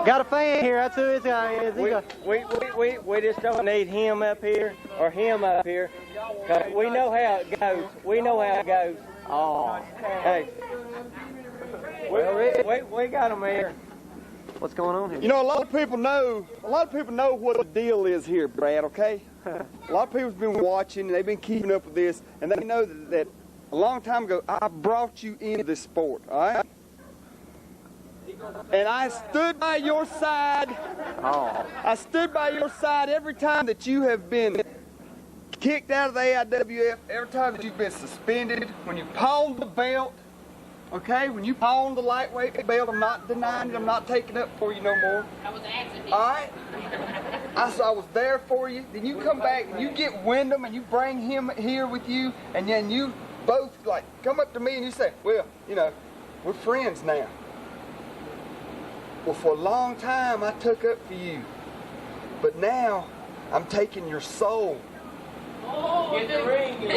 Got a fan here. That's who this guy is. We just don't need him up here or him up here. We know how it goes. We know how it goes. Oh. Hey. We got him here. What's going on here? You know, a lot of people know what the deal is here, Brad, okay? A lot of people's been watching, they've been keeping up with this, and they know that a long time ago, I brought you into this sport, all right? And I stood by your side. Oh. I stood by your side every time that you have been kicked out of the AIWF, every time that you've been suspended, when you pawned the belt, okay? When you pawned the lightweight belt, I'm not denying it, I'm not taking up for you no more. That was an accident. All right? I was there for you. Then you come back and you get Windham and you bring him here with you, and then you both like come up to me and you say, well, you know, we're friends now. Well, for a long time I took up for you, but now I'm taking your soul. Get the ring.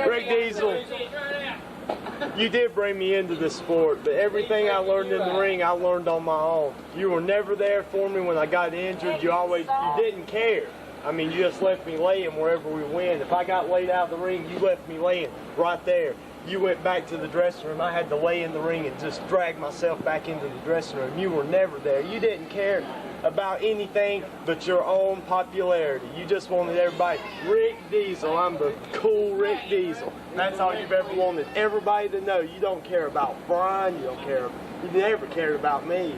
Rick Deezel, you did bring me into this sport, but everything I learned in the ring, I learned on my own. You were never there for me when I got injured. You didn't care. I mean, you just left me laying wherever we went. If I got laid out of the ring, you left me laying right there. You went back to the dressing room. I had to lay in the ring and just drag myself back into the dressing room. You were never there. You didn't care about anything but your own popularity. You just wanted everybody, Rick Deezel, I'm the cool Rick Deezel. That's all you've ever wanted everybody to know. You don't care about Brian, you never cared about me.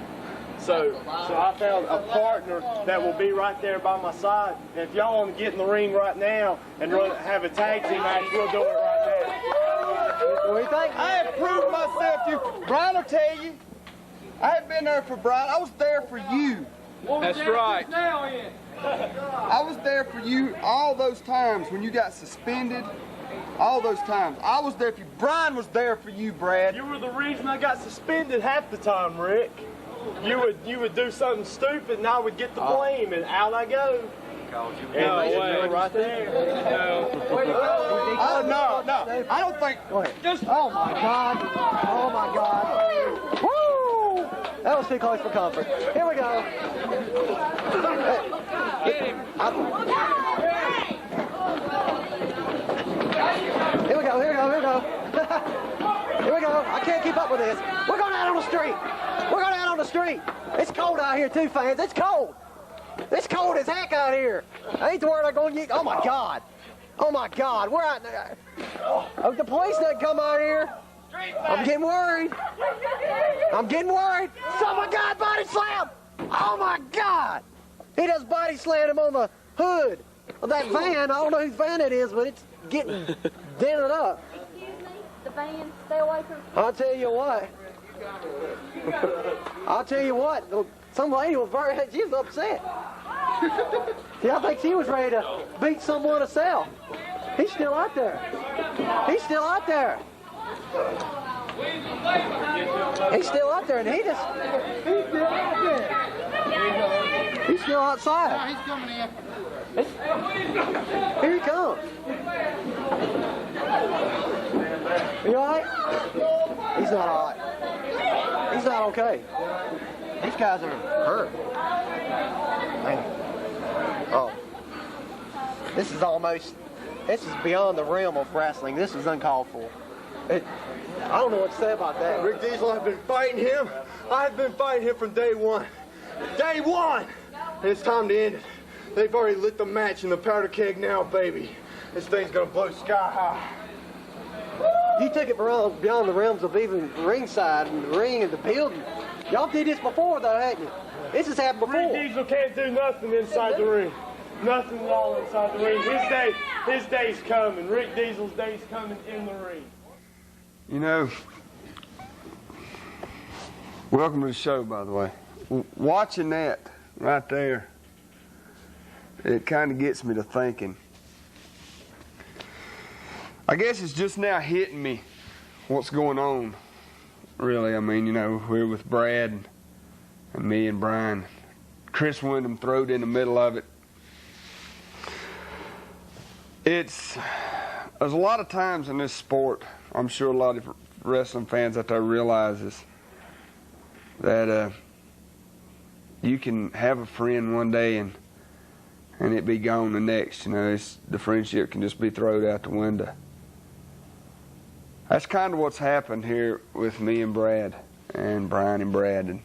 So I found a partner that will be right there by my side. And if y'all want to get in the ring right now and have a tag team match, we'll do it right now. What do you think? I have proved myself to you. Brian will tell you, I have been there for Brian. I was there for you. That's right. I was there for you all those times when you got suspended. All those times. I was there for you. Brian was there for you, Brad. You were the reason I got suspended half the time, Rick. You would do something stupid and I would get the blame and out I go. No way. Right there. No. I don't think. Go ahead. Oh my God. Oh my God. Woo! That was too close for comfort. Here we go. Get him. Here we go. Here we go. I can't keep up with this. We're going out on the street. It's cold out here too, fans. It's cold. It's cold as heck out here. I ain't the word I'm going to get. Oh my God. We're out there. Oh, the police doesn't come out here. I'm getting worried. Oh my God, body slam. Oh my God. He just body slammed him on the hood of that van. I don't know whose van it is, but it's getting dented up. Excuse me, the van, stay away from... I'll tell you what. Some lady was she was upset. Yeah, I think she was ready to beat someone herself. He's still out there. He's still out there, and he's still outside. No, he's coming in. Here he comes. You all right? He's not all right. He's not okay. These guys are hurt. Man. Oh. This is beyond the realm of wrestling. This is uncalled for. I don't know what to say about that. Rick Deezel, I've been fighting him. I've been fighting him from day one. Day one! And it's time to end it. They've already lit the match in the powder keg now, baby. This thing's gonna blow sky high. You took it beyond the realms of even ringside and the ring and the building. Y'all did this before, though, hadn't you? This has happened before. Rick Deezel can't do nothing inside the ring. Nothing at all inside the ring. His day's coming. Rick Deezel's day's coming in the ring. You know, welcome to the show, by the way. Watching that right there, it kind of gets me to thinking. I guess it's just now hitting me what's going on, really. I mean, you know, we're with Brad and me and Brian. Chris Windham throwed in the middle of it. There's a lot of times in this sport, I'm sure a lot of wrestling fans out there realize is that you can have a friend one day and it be gone the next. You know, the friendship can just be thrown out the window. That's kind of what's happened here with me and Brad, and Brian and Brad, and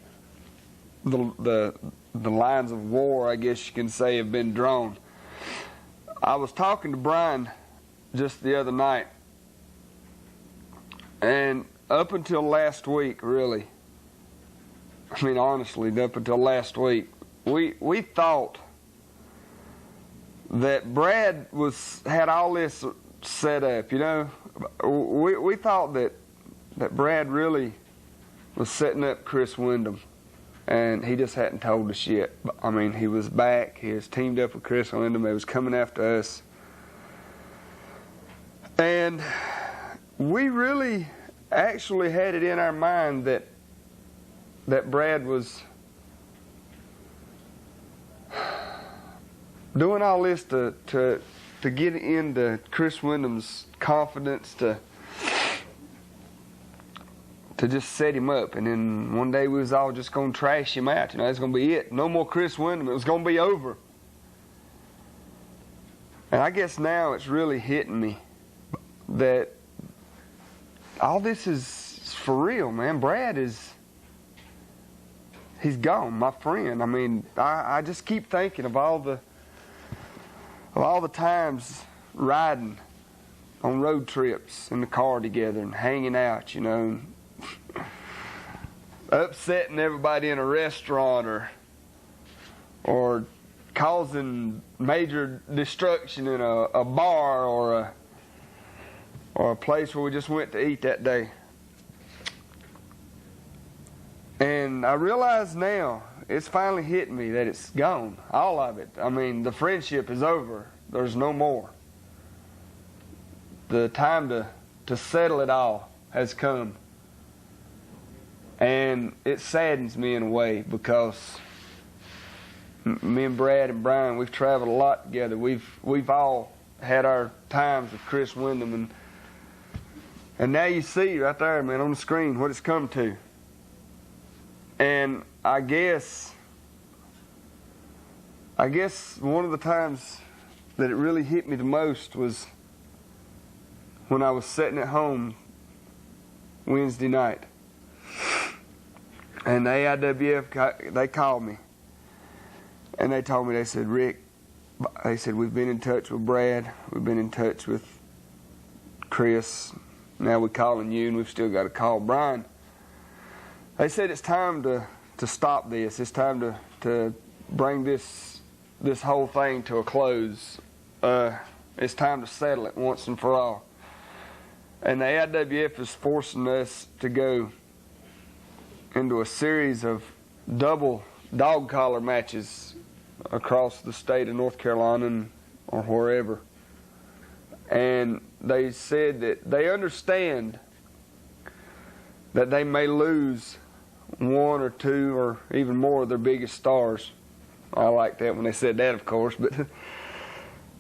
the lines of war, I guess you can say, have been drawn. I was talking to Brian just the other night, and up until last week, really, I mean honestly, up until last week, we thought that Brad had all this set up, you know. We thought that Brad really was setting up Chris Windham, and he just hadn't told us yet. I mean, he was back. He was teamed up with Chris Windham. He was coming after us. And we really actually had it in our mind that Brad was doing all this to get into Chris Windham's confidence, to just set him up, and then one day we was all just going to trash him out. You know, that's going to be it. No more Chris Windham. It was going to be over. And I guess now it's really hitting me that all this is for real, man. Brad he's gone, my friend. I mean, I just keep thinking of all the times riding on road trips in the car together and hanging out, you know, upsetting everybody in a restaurant or causing major destruction in a bar or a place where we just went to eat that day. And I realize now, it's finally hitting me that it's gone, all of it. I mean, the friendship is over. There's no more. The time to settle it all has come. And it saddens me in a way, because me and Brad and Brian, we've traveled a lot together. We've all had our times with Chris Windham, and now you see right there, man, on the screen what it's come to. And I guess one of the times that it really hit me the most was when I was sitting at home Wednesday night. And the AIWF, they called me. And they told me, they said, Rick, they said, we've been in touch with Brad. We've been in touch with Chris. Now we're calling you, and we've still got to call Brian. They said it's time to stop this. It's time to bring this whole thing to a close. It's time to settle it once and for all. And the AIWF is forcing us to go into a series of double dog collar matches across the state of North Carolina or wherever. And they said that they understand that they may lose one or two or even more of their biggest stars. I like that when they said that, of course, but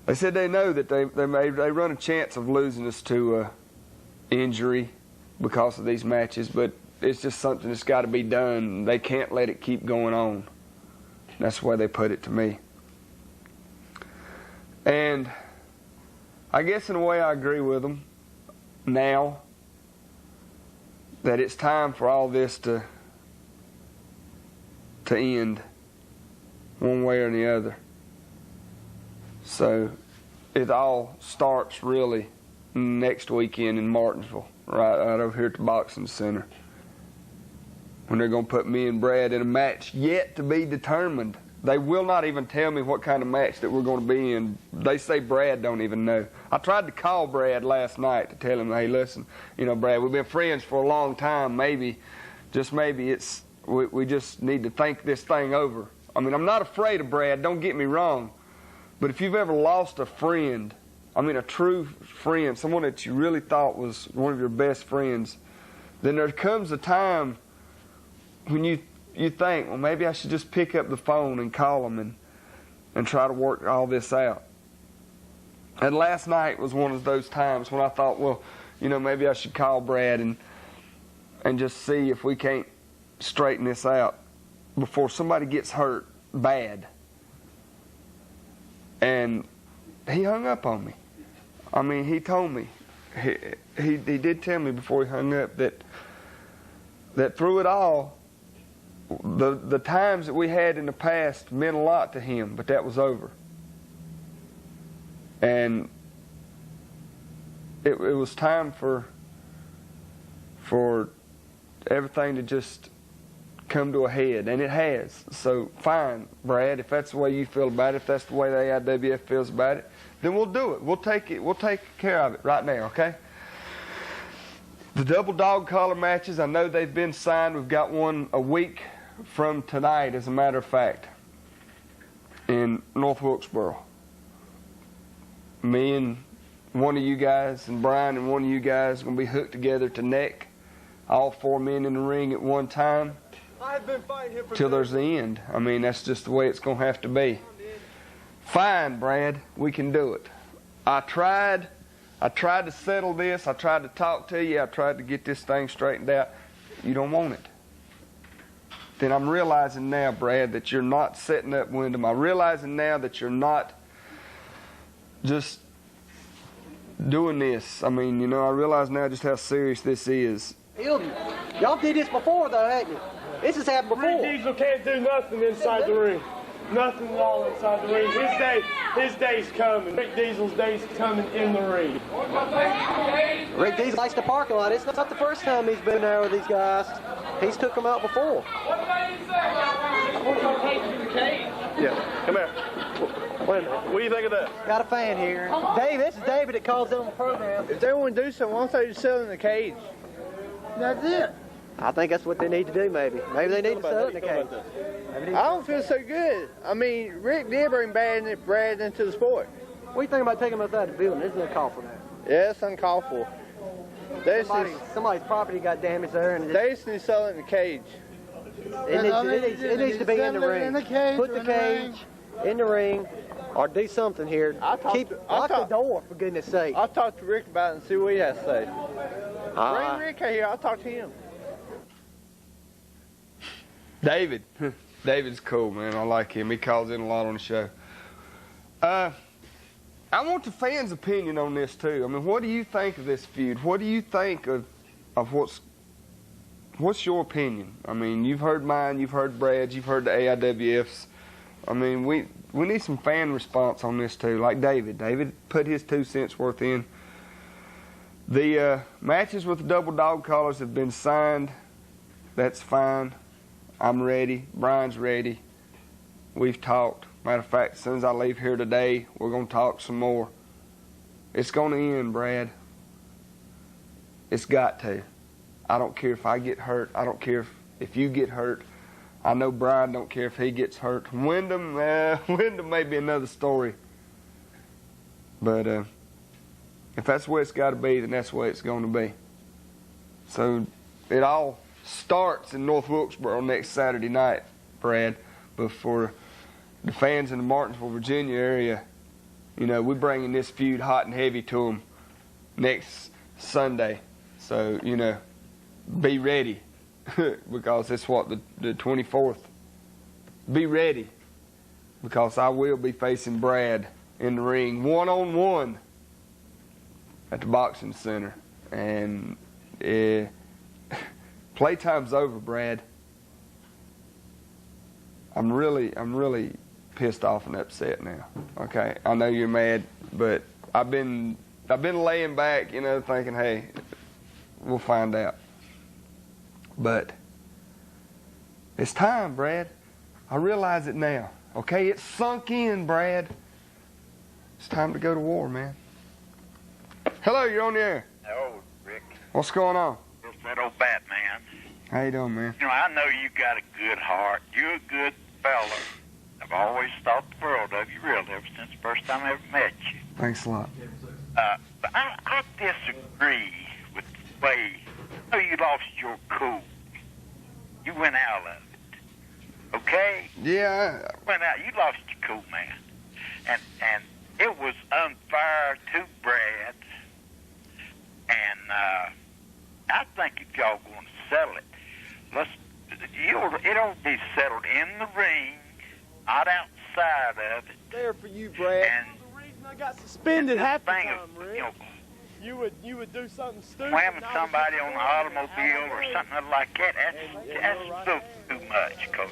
they said they know that they run a chance of losing us to injury because of these matches, but it's just something that's got to be done. They can't let it keep going on. That's the way they put it to me. And I guess in a way I agree with them now, that it's time for all this to end one way or the other. So it all starts really next weekend in Martinsville, right over here at the Boxing Center, when they're going to put me and Brad in a match yet to be determined. They will not even tell me what kind of match that we're going to be in. They say Brad don't even know. I tried to call Brad last night to tell him, hey, listen, you know, Brad, we've been friends for a long time. Maybe, just maybe, we just need to think this thing over. I mean, I'm not afraid of Brad, don't get me wrong. But if you've ever lost a friend, I mean a true friend, someone that you really thought was one of your best friends, then there comes a time when you think, well, maybe I should just pick up the phone and call them and try to work all this out. And last night was one of those times when I thought, well, you know, maybe I should call Brad and and just see if we can't straighten this out before somebody gets hurt bad. And he hung up on me. I mean, he told me, he did tell me before he hung up that through it all, the times that we had in the past meant a lot to him, but that was over. And it was time for everything to just come to a head, and it has. So fine, Brad, if that's the way you feel about it, if that's the way the AIWF feels about it, then we'll do it. We'll take care of it right now, okay? The double dog collar matches, I know they've been signed. We've got one a week from tonight, as a matter of fact, in North Wilkesboro. Me and one of you guys, and Brian and one of you guys are going to be hooked together to neck, all 4 men in the ring at one time, I've been fighting him for till there's the end. I mean, that's just the way it's going to have to be. Fine, Brad, we can do it. I tried to settle this. I tried to talk to you. I tried to get this thing straightened out. You don't want it. Then I'm realizing now, Brad, that you're not setting up Windham. I'm realizing now that you're not just doing this. I mean, you know, I realize now just how serious this is. Hilton, y'all did this before, though, haven't you? This has happened before. Rick Deezel can't do nothing inside the ring. Nothing at all inside the ring. His day's coming. Rick Deezel's day's coming in the ring. Rick Deezel likes the parking lot. It's not the first time he's been there with these guys. He's took them out before. Yeah, come here. Wait a minute. What do you think of that? Got a fan here. Dave, this is David that calls on the program. If they want to do something, why don't they just sell in the cage? That's it. I think that's what they need to do, maybe. Maybe they need to sell it in the cage. I don't feel so good. I mean, Rick did bring Brad into the sport. What do you think about taking them outside the building? Isn't there a call for that? Yeah, it's uncalled for. Somebody's property got damaged there, and they just need to sell it in the cage. It needs to be in the ring. Put the cage in the ring, or do something here. Lock the door, for goodness sake. I'll talk to Rick about it and see what he has to say. Bring Rick here. I'll talk to him. David's cool, man. I like him. He calls in a lot on the show. I want the fans' opinion on this too. I mean, what do you think of this feud? What do you think of what's your opinion? I mean, you've heard mine, you've heard Brad's, you've heard the AIWF's. I mean, we need some fan response on this too. Like David. David put his 2 cents worth in. The matches with the double dog collars have been signed. That's fine. I'm ready. Brian's ready. We've talked. Matter of fact, as soon as I leave here today, we're going to talk some more. It's going to end, Brad. It's got to. I don't care if I get hurt. I don't care if you get hurt. I know Brian don't care if he gets hurt. Windham may be another story. But if that's the way it's got to be, then that's the way it's going to be. So it all starts in North Wilkesboro next Saturday night, Brad. But for the fans in the Martinsville, Virginia area, you know, we're bringing this feud hot and heavy to them next Sunday. So, you know, be ready because it's what, the 24th. Be ready because I will be facing Brad in the ring one-on-one at the boxing center. And playtime's over, Brad. I'm really pissed off and upset now. Okay, I know you're mad, but I've been laying back, you know, thinking, hey, we'll find out. But it's time, Brad. I realize it now. Okay, it's sunk in, Brad. It's time to go to war, man. Hello, you're on the air. Hello, Rick. What's going on? It's that old Batman. How you doing, man? You know, I know you got a good heart. You're a good fella. I've always thought the world of you, really, ever since the first time I ever met you. Thanks a lot. But I disagree with the way, I know you lost your cool. You went out of it. Okay? Yeah. Went out. You lost your cool, man. And it was unfair to Brad. And I think if y'all going to settle it. It ought to be settled in the ring, not outside of it. There for you, Brad. And the reason I got suspended half the thing time, of, Rick. You would do something stupid. Slamming somebody on the automobile or something like that, that's too much. Cause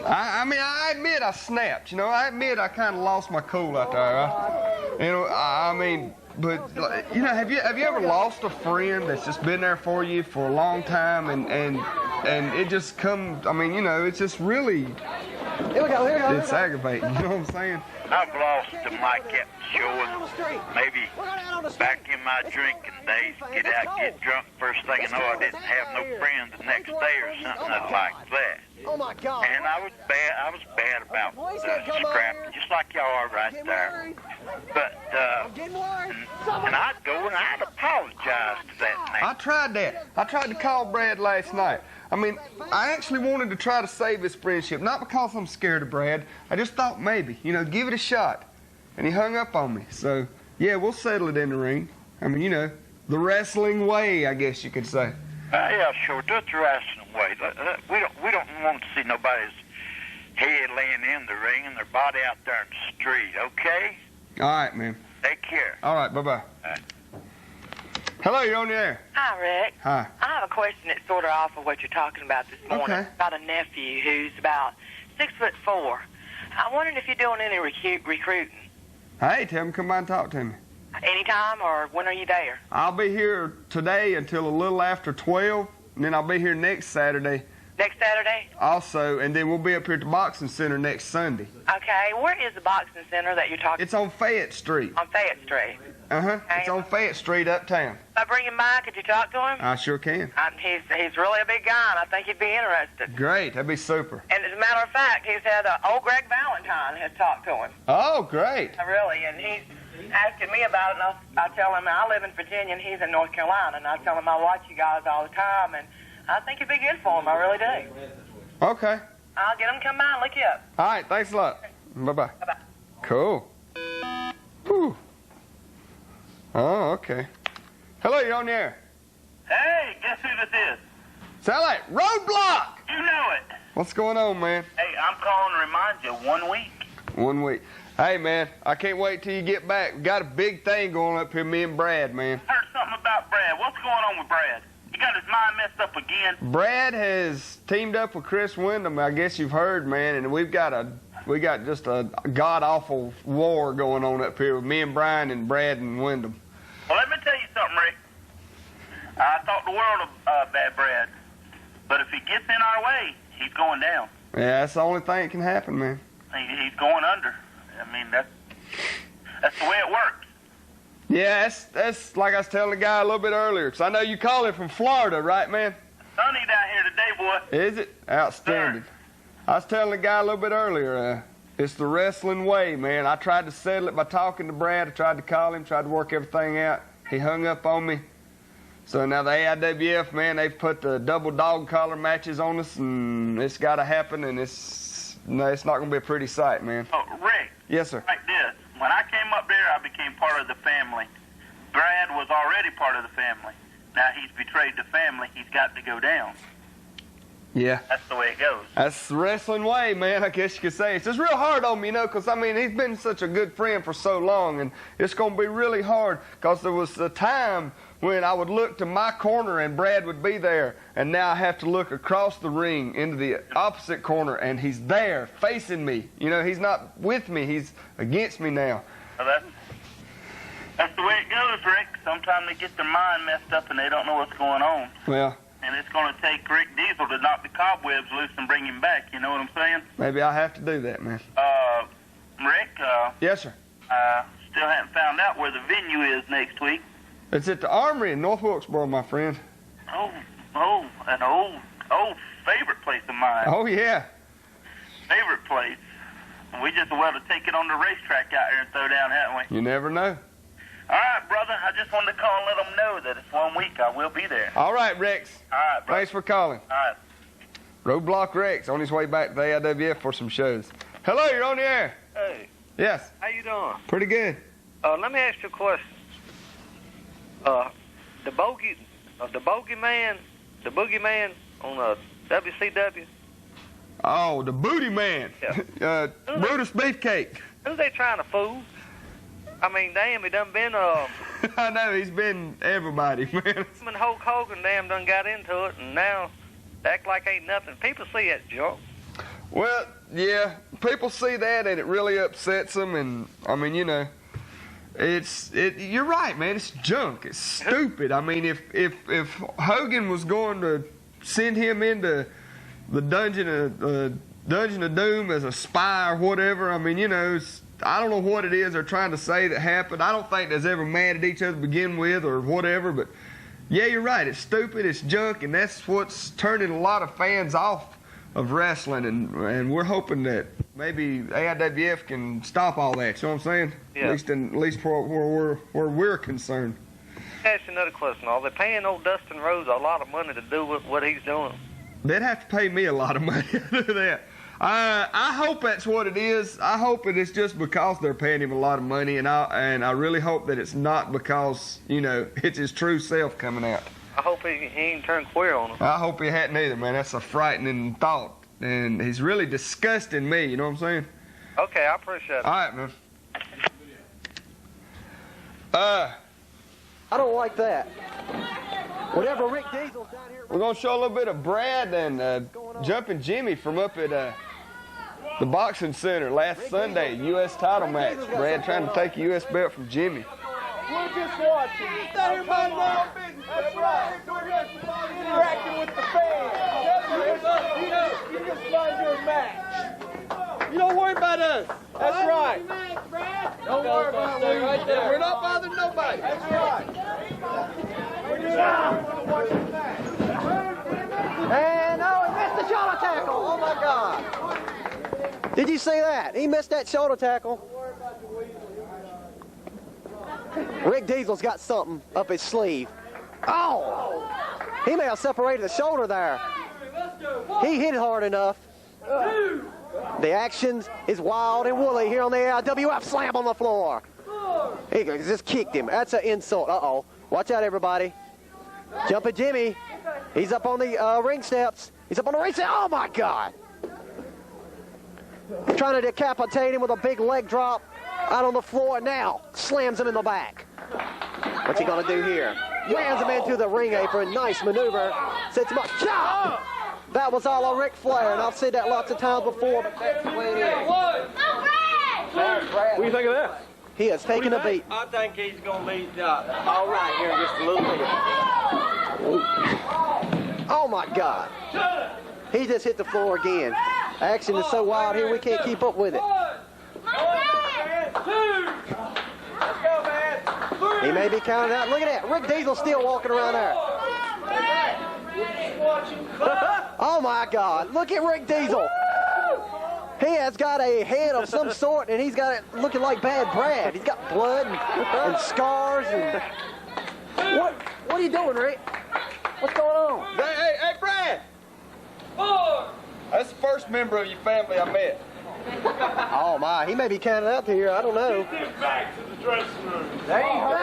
I mean, I admit I snapped. You know, I admit I kind of lost my cool out there. I mean, but you know, have you ever lost a friend that's just been there for you for a long time, and it just comes? I mean, you know, it's just really. Here we go. It's aggravating. You know what I'm saying? I've lost them like that showing. Maybe back in my drinking days, get out, get drunk. First thing I know, I didn't have no friends the next day or something like that. Oh my God! And I was bad about scrapping, just like y'all are right there. But and I'd go and I'd apologize to that man. I tried that. I tried to call Brad last night. I mean, I actually wanted to try to save his friendship, not because I'm scared of Brad. I just thought maybe, you know, give it a shot. And he hung up on me. So, yeah, we'll settle it in the ring. I mean, you know, the wrestling way, I guess you could say. Yeah, sure. Do it the wrestling way. We don't want to see nobody's head laying in the ring and their body out there in the street, okay? All right, man. Take care. All right, bye-bye. Hello, you're on the air. Hi, Rick. Hi. I have a question that's sort of off of what you're talking about this morning. Okay. About a nephew who's about 6'4". I wondered if you're doing any recruiting. Hey, tell him come by and talk to me. Anytime, or when are you there? I'll be here today until a little after 12, and then I'll be here next Saturday Next Saturday? also, and then we'll be up here at the Boxing Center next Sunday. Okay. Where is the boxing center that you're talking It's on Fayette Street. on Fayette Street? Uh-huh. It's on Fayette Street uptown. If I bring him by, could you talk to him? I sure can. He's really a big guy, and I think he'd be interested. Great. That'd be super. And as a matter of fact, he's had old Greg Valentine has talked to him. Oh, great. Really, and he's asking me about it, and I tell him I live in Virginia and he's in North Carolina, and I tell him I watch you guys all the time, and I think you'd be good for him. I really do. Okay. I'll get him to come by and look you up. All right. Thanks a lot. Bye-bye. Bye-bye. Cool. Whew. Oh, okay. Hello, you're on the air. Hey, guess who this is? Sound like Roadblock. You know it. What's going on, man? Hey, I'm calling to remind you, 1 week. 1 week. Hey, man, I can't wait till you get back. We got a big thing going up here, me and Brad, man. Heard something about Brad. What's going on with Brad? He got his mind messed up again. Brad has teamed up with Chris Windham. I guess you've heard, man, and we got just a god-awful war going on up here with me and Brian and Brad and Windham. Well, let me tell you something, Rick. I thought the world of Bad Brad. But if he gets in our way, he's going down. Yeah, that's the only thing that can happen, man. He's going under. I mean, that's the way it works. Yeah, that's like I was telling the guy a little bit earlier, because I know you call it from Florida, right, man? Sunny down here today, boy. Is it? Outstanding. I was telling the guy a little bit earlier, it's the wrestling way, man. I tried to settle it by talking to Brad. I tried to call him, tried to work everything out. He hung up on me. So now the AIWF, man, they've put the double dog collar matches on us, and it's got to happen, and it's not going to be a pretty sight, man. Oh, Rick. Yes, sir. Like this. When I came up there, I became part of the family. Brad was already part of the family. Now he's betrayed the family. He's got to go down. Yeah. That's the way it goes. That's the wrestling way, man, I guess you could say. It's just real hard on me, you know, because, I mean, he's been such a good friend for so long, and it's going to be really hard because there was a time when I would look to my corner and Brad would be there, and now I have to look across the ring into the opposite corner, and he's there facing me. You know, he's not with me. He's against me now. Well, that's the way it goes, Rick. Sometimes they get their mind messed up and they don't know what's going on. Well, and it's going to take Rick Deezel to knock the cobwebs loose and bring him back. You know what I'm saying? maybe I'll have to do that, man. Rick, Yes, sir. still haven't found out where the venue is next week. It's at the Armory in North Wilkesboro, my friend. Oh, an old favorite place of mine. Oh, yeah. Favorite place. We just well to take it on the racetrack out here and throw down, haven't we? You never know. All right, brother. I just wanted to call and let them know that it's 1 week. I will be there. All right, Rex. All right, brother. Thanks for calling. All right. Roadblock Rex on his way back to the AIWF for some shows. Hello, you're on the air. Hey, Yes. how you doing? Pretty good. Let me ask you a question. The bogey man the boogeyman on WCW? Oh, the booty man. Yeah. Brutus Beefcake. Who's they trying to fool? I mean, damn, he done been, I know, he's been everybody, man. him and Hulk Hogan, damn, done got into it, and now act like ain't nothing. People see that junk. Well, yeah, people see that, and it really upsets them, and, I mean, you know, you're right, man, it's junk, it's stupid. I mean, if Hogan was going to send him into the Dungeon of Doom as a spy or whatever, I mean, you know, I don't know what it is they're trying to say that happened. I don't think there's ever mad at each other to begin with or whatever, but yeah, you're right. It's stupid, it's junk, and that's what's turning a lot of fans off of wrestling, and we're hoping that maybe AIWF can stop all that, you know what I'm saying? Yeah. At least where we're concerned. Ask you another question. Are they paying old Dustin Rhodes a lot of money to do what he's doing? They'd have to pay me a lot of money to do that. I hope that's what it is. I hope it is just because they're paying him a lot of money, and I really hope that it's not because, you know, it's his true self coming out. I hope he ain't turned queer on him. I hope he hadn't either, man. That's a frightening thought, and he's really disgusting me, you know what I'm saying? Okay, I appreciate it. All right, man. I don't like that. Whenever Rick Deezel's down here, We're going to show a little bit of Brad and Jumping Jimmy from up at the Boxing Center last Sunday, U.S. title match. Brad trying to take a U.S. belt from Jimmy. We're just watching. Everybody know business. That's right. Interacting with the fans. You just mind your match. You don't worry about us. That's right. Don't worry about us. Right there. We're not bothering nobody. That's right. We're just watching the match. and oh, he missed the shoulder tackle. Oh my God! Did you see that? He missed that shoulder tackle. Rick Deezel's got something up his sleeve. Oh! He may have separated the shoulder there. He hit hard enough. The action is wild and woolly here on the AIWF. Slam on the floor. He just kicked him. That's an insult. Uh-oh. Watch out, everybody. Jumping Jimmy. He's up on the ring steps. He's up on the ring steps. Oh, my God. Trying to decapitate him with a big leg drop out on the floor. Now slams him in the back. What's he going to do here? Lands him into the ring apron. Nice maneuver. Sets him up. Chop! That was all on Ric Flair, and I've said that lots of times before, but that's the way it is. What do you think of that? He has taken a beat. I think he's going to be all right here in just a little bit. Oh, my God. He just hit the floor again. Action is so wild here, we can't keep up with it. He may be counted out. Look at that. Rick Deezel still walking around there. Oh, my God. Look at Rick Deezel. He has got a head of some sort, and he's got it looking like Bad Brad. He's got blood and scars. And what are you doing, Rick? What's going on? Hey, Brad! That's the first member of your family I met. Oh, my. He may be counted out here. I don't know. Get back to the dressing room.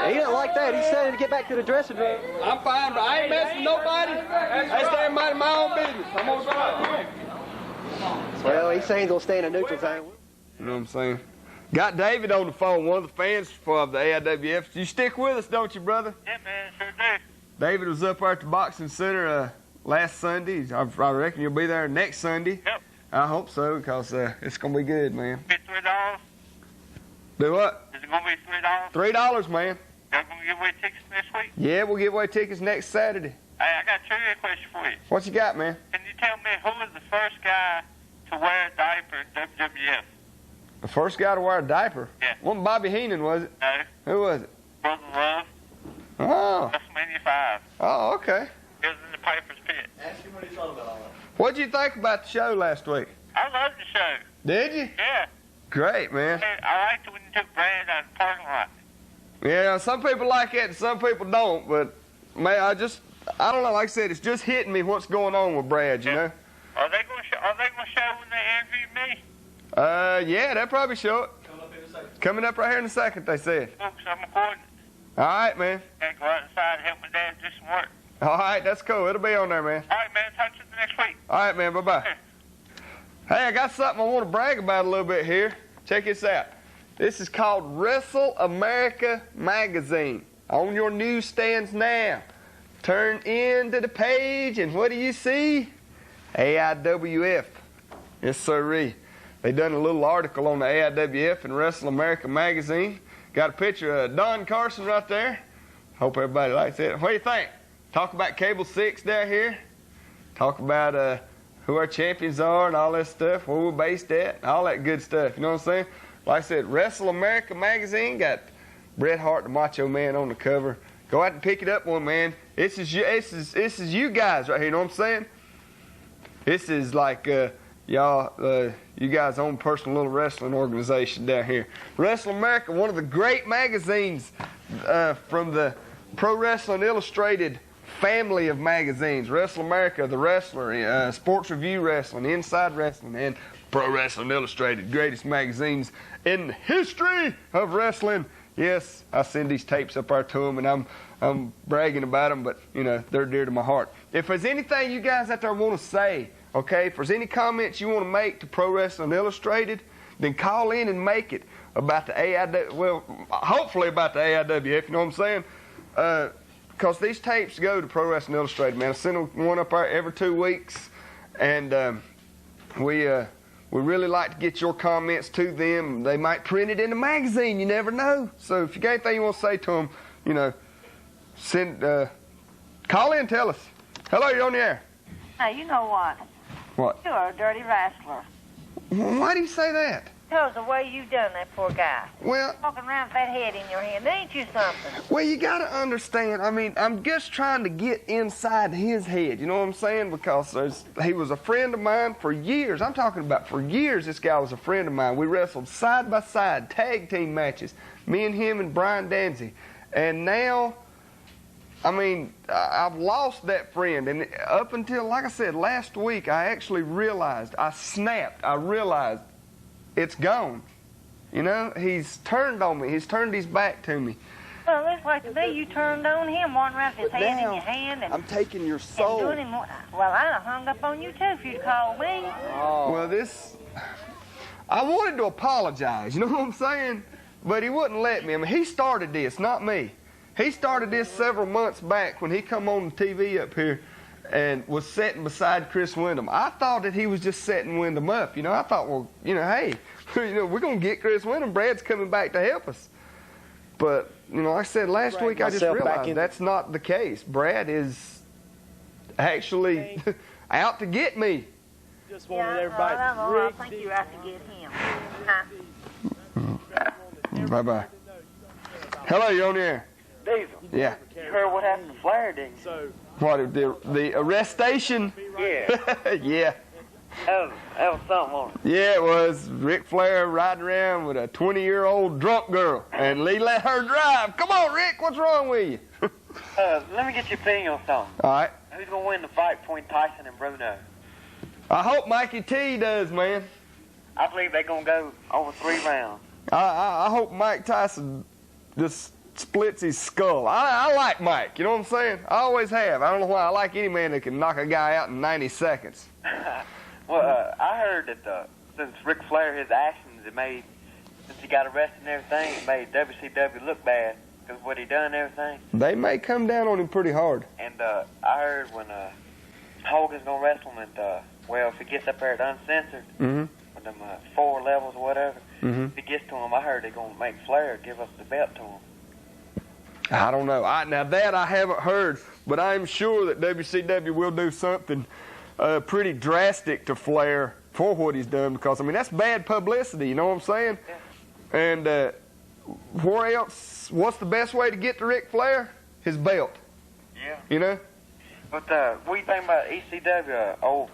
He didn't like that. He's saying to get back to the dressing room. I'm fine, but I ain't messing with nobody. I stay minding my own business. I'm gonna go. Well, he's saying he's going to stay in a neutral zone. You know what I'm saying? Got David on the phone, one of the fans of the AIWF. You stick with us, don't you, brother? Yeah, man, sure do. David was up there at the Boxing Center last Sunday. I reckon you'll be there next Sunday. Yep. I hope so, because it's going to be good, man. Be $3? Do what? Is it going to be $3? $3, man. Y'all going to give away tickets this week? Yeah, we'll give away tickets next Saturday. Hey, I got a trivia question for you. What you got, man? Can you tell me who was the first guy to wear a diaper in WWF? The first guy to wear a diaper? Yeah. Wasn't Bobby Heenan, was it? No. Who was it? Brother Love. Oh. WrestleMania 5. Oh, okay. It was in the Piper's Pit. Ask him what he thought about all that. What'd you think about the show last week? I loved the show. Did you? Yeah. Great, man. Hey, I liked it when you took Brad out of the parking lot. Yeah, some people like it and some people don't, but man, I don't know, like I said, it's just hitting me what's going on with Brad, you know? Are they going to show when they interview me? Yeah, they'll probably show it. Coming up right here in a second, they said. Folks, I'm recording. All right, man. Gotta go outside and help my dad do some work. All right, that's cool. It'll be on there, man. All right, man. Talk to you next week. All right, man. Bye-bye. Hey, I got something I want to brag about a little bit here. Check this out. This is called Wrestle America Magazine. On your newsstands now. Turn into the page, and what do you see? AIWF. Yes, sirree. They done a little article on the AIWF and Wrestle America Magazine. Got a picture of Don Carson right there. Hope everybody likes it. What do you think? Talk about Cable 6 down here. Talk about who our champions are and all that stuff, where we're based at, all that good stuff. You know what I'm saying? Like I said, Wrestle America Magazine got Bret Hart, the Macho Man, on the cover. Go out and pick it up one, man. This is you guys right here. You know what I'm saying? This is like y'all, you guys own personal little wrestling organization down here. Wrestle America, one of the great magazines from the Pro Wrestling Illustrated family of magazines. Wrestle America, The Wrestler, Sports Review Wrestling, Inside Wrestling, and Pro Wrestling Illustrated, greatest magazines in the history of wrestling. Yes, I send these tapes up there to them, and I'm bragging about them, but, you know, they're dear to my heart. If there's anything you guys out there want to say, okay, if there's any comments you want to make to Pro Wrestling Illustrated, then call in and make it about the AIWF, well, hopefully about the AIWF, you know what I'm saying? Because these tapes go to Pro Wrestling Illustrated, man. I send one up there every 2 weeks, and we really like to get your comments to them. They might print it in a magazine. You never know. So if you got anything you want to say to them, you know, call in and tell us. Hello, you're on the air. Hey, you know what? What? You're a dirty wrestler. Why do you say that? Because the way you done that poor guy. Well, walking around with that head in your hand, ain't you something? Well, you got to understand, I mean, I'm just trying to get inside his head, you know what I'm saying? Because he was a friend of mine for years. I'm talking about for years this guy was a friend of mine. We wrestled side by side, tag team matches, me and him and Brian Danzy. And now, I mean, I've lost that friend. And up until, like I said, last week, I actually realized, I snapped, I realized it's gone. You know, he's turned on me. He's turned his back to me. Well, it looks like to me you turned on him, walking around with his hand in your hand. And I'm taking your soul. And doing him, well, I'd have hung up on you, too, if you'd called me. Oh. Well, I wanted to apologize, you know what I'm saying? But he wouldn't let me. I mean, he started this, not me. He started this several months back when he come on the TV up here and was sitting beside Chris Windham. I thought that he was just setting Windham up. You know, I thought, well, you know, hey, you know, we're going to get Chris Windham. Brad's coming back to help us. But, you know, like I said last week, I just realized that's not the case. Brad is actually out to get me. Just wanted everybody to I think you're out to get him. Huh? Bye-bye. Hello, you're on the air. Deezel. Yeah. You heard what happened to Flair, didn't you? So, What, the arrestation? Yeah. Yeah. That was something on it. Yeah, it was. Ric Flair riding around with a 20-year-old drunk girl, and Lee let her drive. Come on, Rick, what's wrong with you? Let me get your opinion on something. All right. Who's going to win the fight between Tyson and Bruno? I hope Mikey T does, man. I believe they're going to go over 3 rounds. I hope Mike Tyson just splits his skull. I like Mike, you know what I'm saying? I always have. I don't know why. I like any man that can knock a guy out in 90 seconds. Well, I heard that since Ric Flair, his actions, since he got arrested and everything, it made WCW look bad because what he done and everything. They may come down on him pretty hard. And I heard when Hogan's going to wrestle him, and, well, if he gets up there at uncensored, with them 4 levels or whatever, if he gets to him, I heard they're going to make Flair give up the belt to him. I don't know. Now that I haven't heard, but I'm sure that WCW will do something pretty drastic to Flair for what he's done, because, I mean, that's bad publicity, you know what I'm saying? Yeah. And where else, what's the best way to get to Ric Flair? His belt. Yeah. You know? But what do you think about ECW,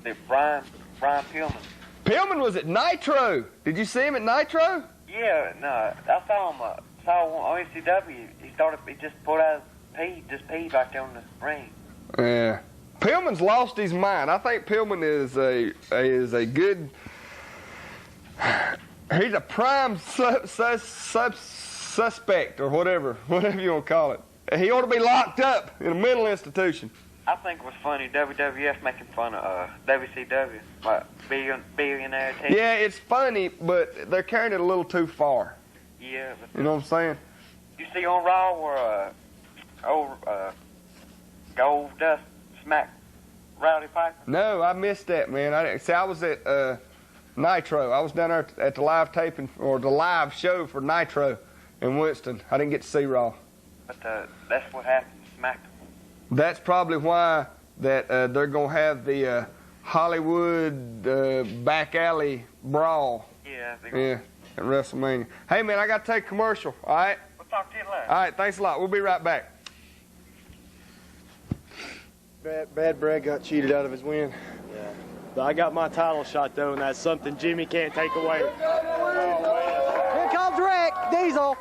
the Brian Pillman? Pillman was at Nitro. Did you see him at Nitro? Yeah, no, I saw him on ECW. He just pulled out his just peed back there on the ring. Yeah. Pillman's lost his mind. I think Pillman is a good. He's a prime suspect or whatever you want to call it. He ought to be locked up in a mental institution. I think it was funny WWF making fun of WCW, like billionaire team. Yeah, it's funny, but they're carrying it a little too far. Yeah. But You know what I'm saying? you see on Raw where Gold Dust smacked Rowdy Piper? No, I missed that, man. I was at Nitro. I was down there at the live taping or the live show for Nitro in Winston. I didn't get to see Raw. But that's what happened. Smacked him. That's probably why that they're gonna have the Hollywood back alley brawl. Yeah. Yeah, at WrestleMania. Hey, man, I got to take a commercial. All right. We'll talk to you later. All right. Thanks a lot. We'll be right back. Bad Brad got cheated out of his win. Yeah. But I got my title shot, though, and that's something Jimmy can't take away. Here comes Rick Deezel.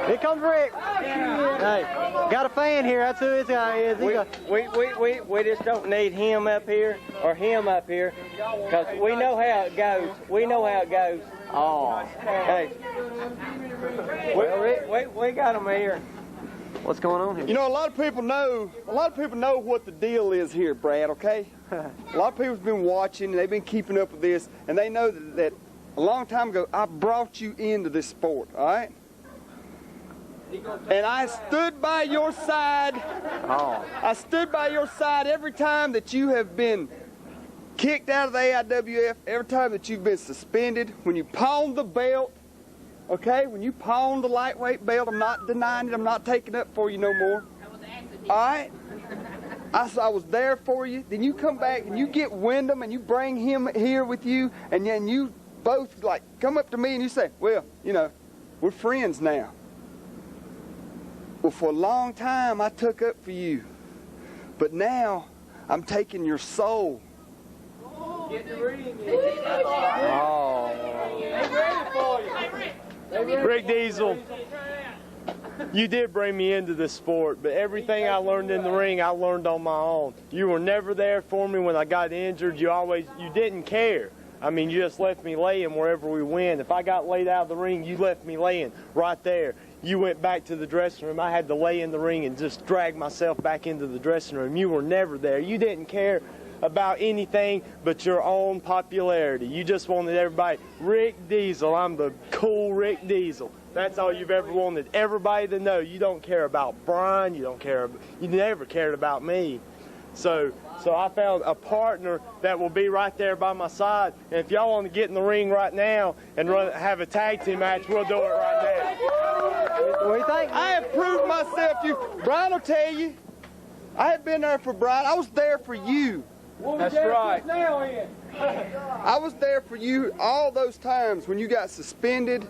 Here comes Rick. Hey, got a fan here. That's who this guy is. We just don't need him up here or him up here because we know how it goes. We know how it goes. Oh. Hey. We got him here. What's going on here? You know, a lot of people know what the deal is here, Brad, okay? A lot of people's been watching, and they've been keeping up with this, and they know that a long time ago, I brought you into this sport, all right? And I stood by your side. Oh. I stood by your side every time that you have been kicked out of the AIWF, every time that you've been suspended, when you pawned the belt, okay? When you pawned the lightweight belt, I'm not denying it. I'm not taking up for you no more. All right? I was there for you. Then you come back and you get Windham and you bring him here with you, and then you both like come up to me and you say, well, you know, we're friends now. Well, for a long time I took up for you, but now I'm taking your soul. Get the ring. Oh. Rick Deezel, you did bring me into this sport, but everything I learned in the ring, I learned on my own. You were never there for me when I got injured. You didn't care. I mean, you just left me laying wherever we went. If I got laid out of the ring, you left me laying right there. You went back to the dressing room. I had to lay in the ring and just drag myself back into the dressing room. You were never there. You didn't care about anything but your own popularity. You just wanted everybody, Rick Deezel, I'm the cool Rick Deezel. That's all you've ever wanted everybody to know. You don't care about Brian, you never cared about me. So I found a partner that will be right there by my side. And if y'all want to get in the ring right now and have a tag team match, we'll do it right now. What do you think? I have proved myself to you. Brian will tell you. I have been there for Brian. I was there for you. That's right. I was there for you all those times when you got suspended.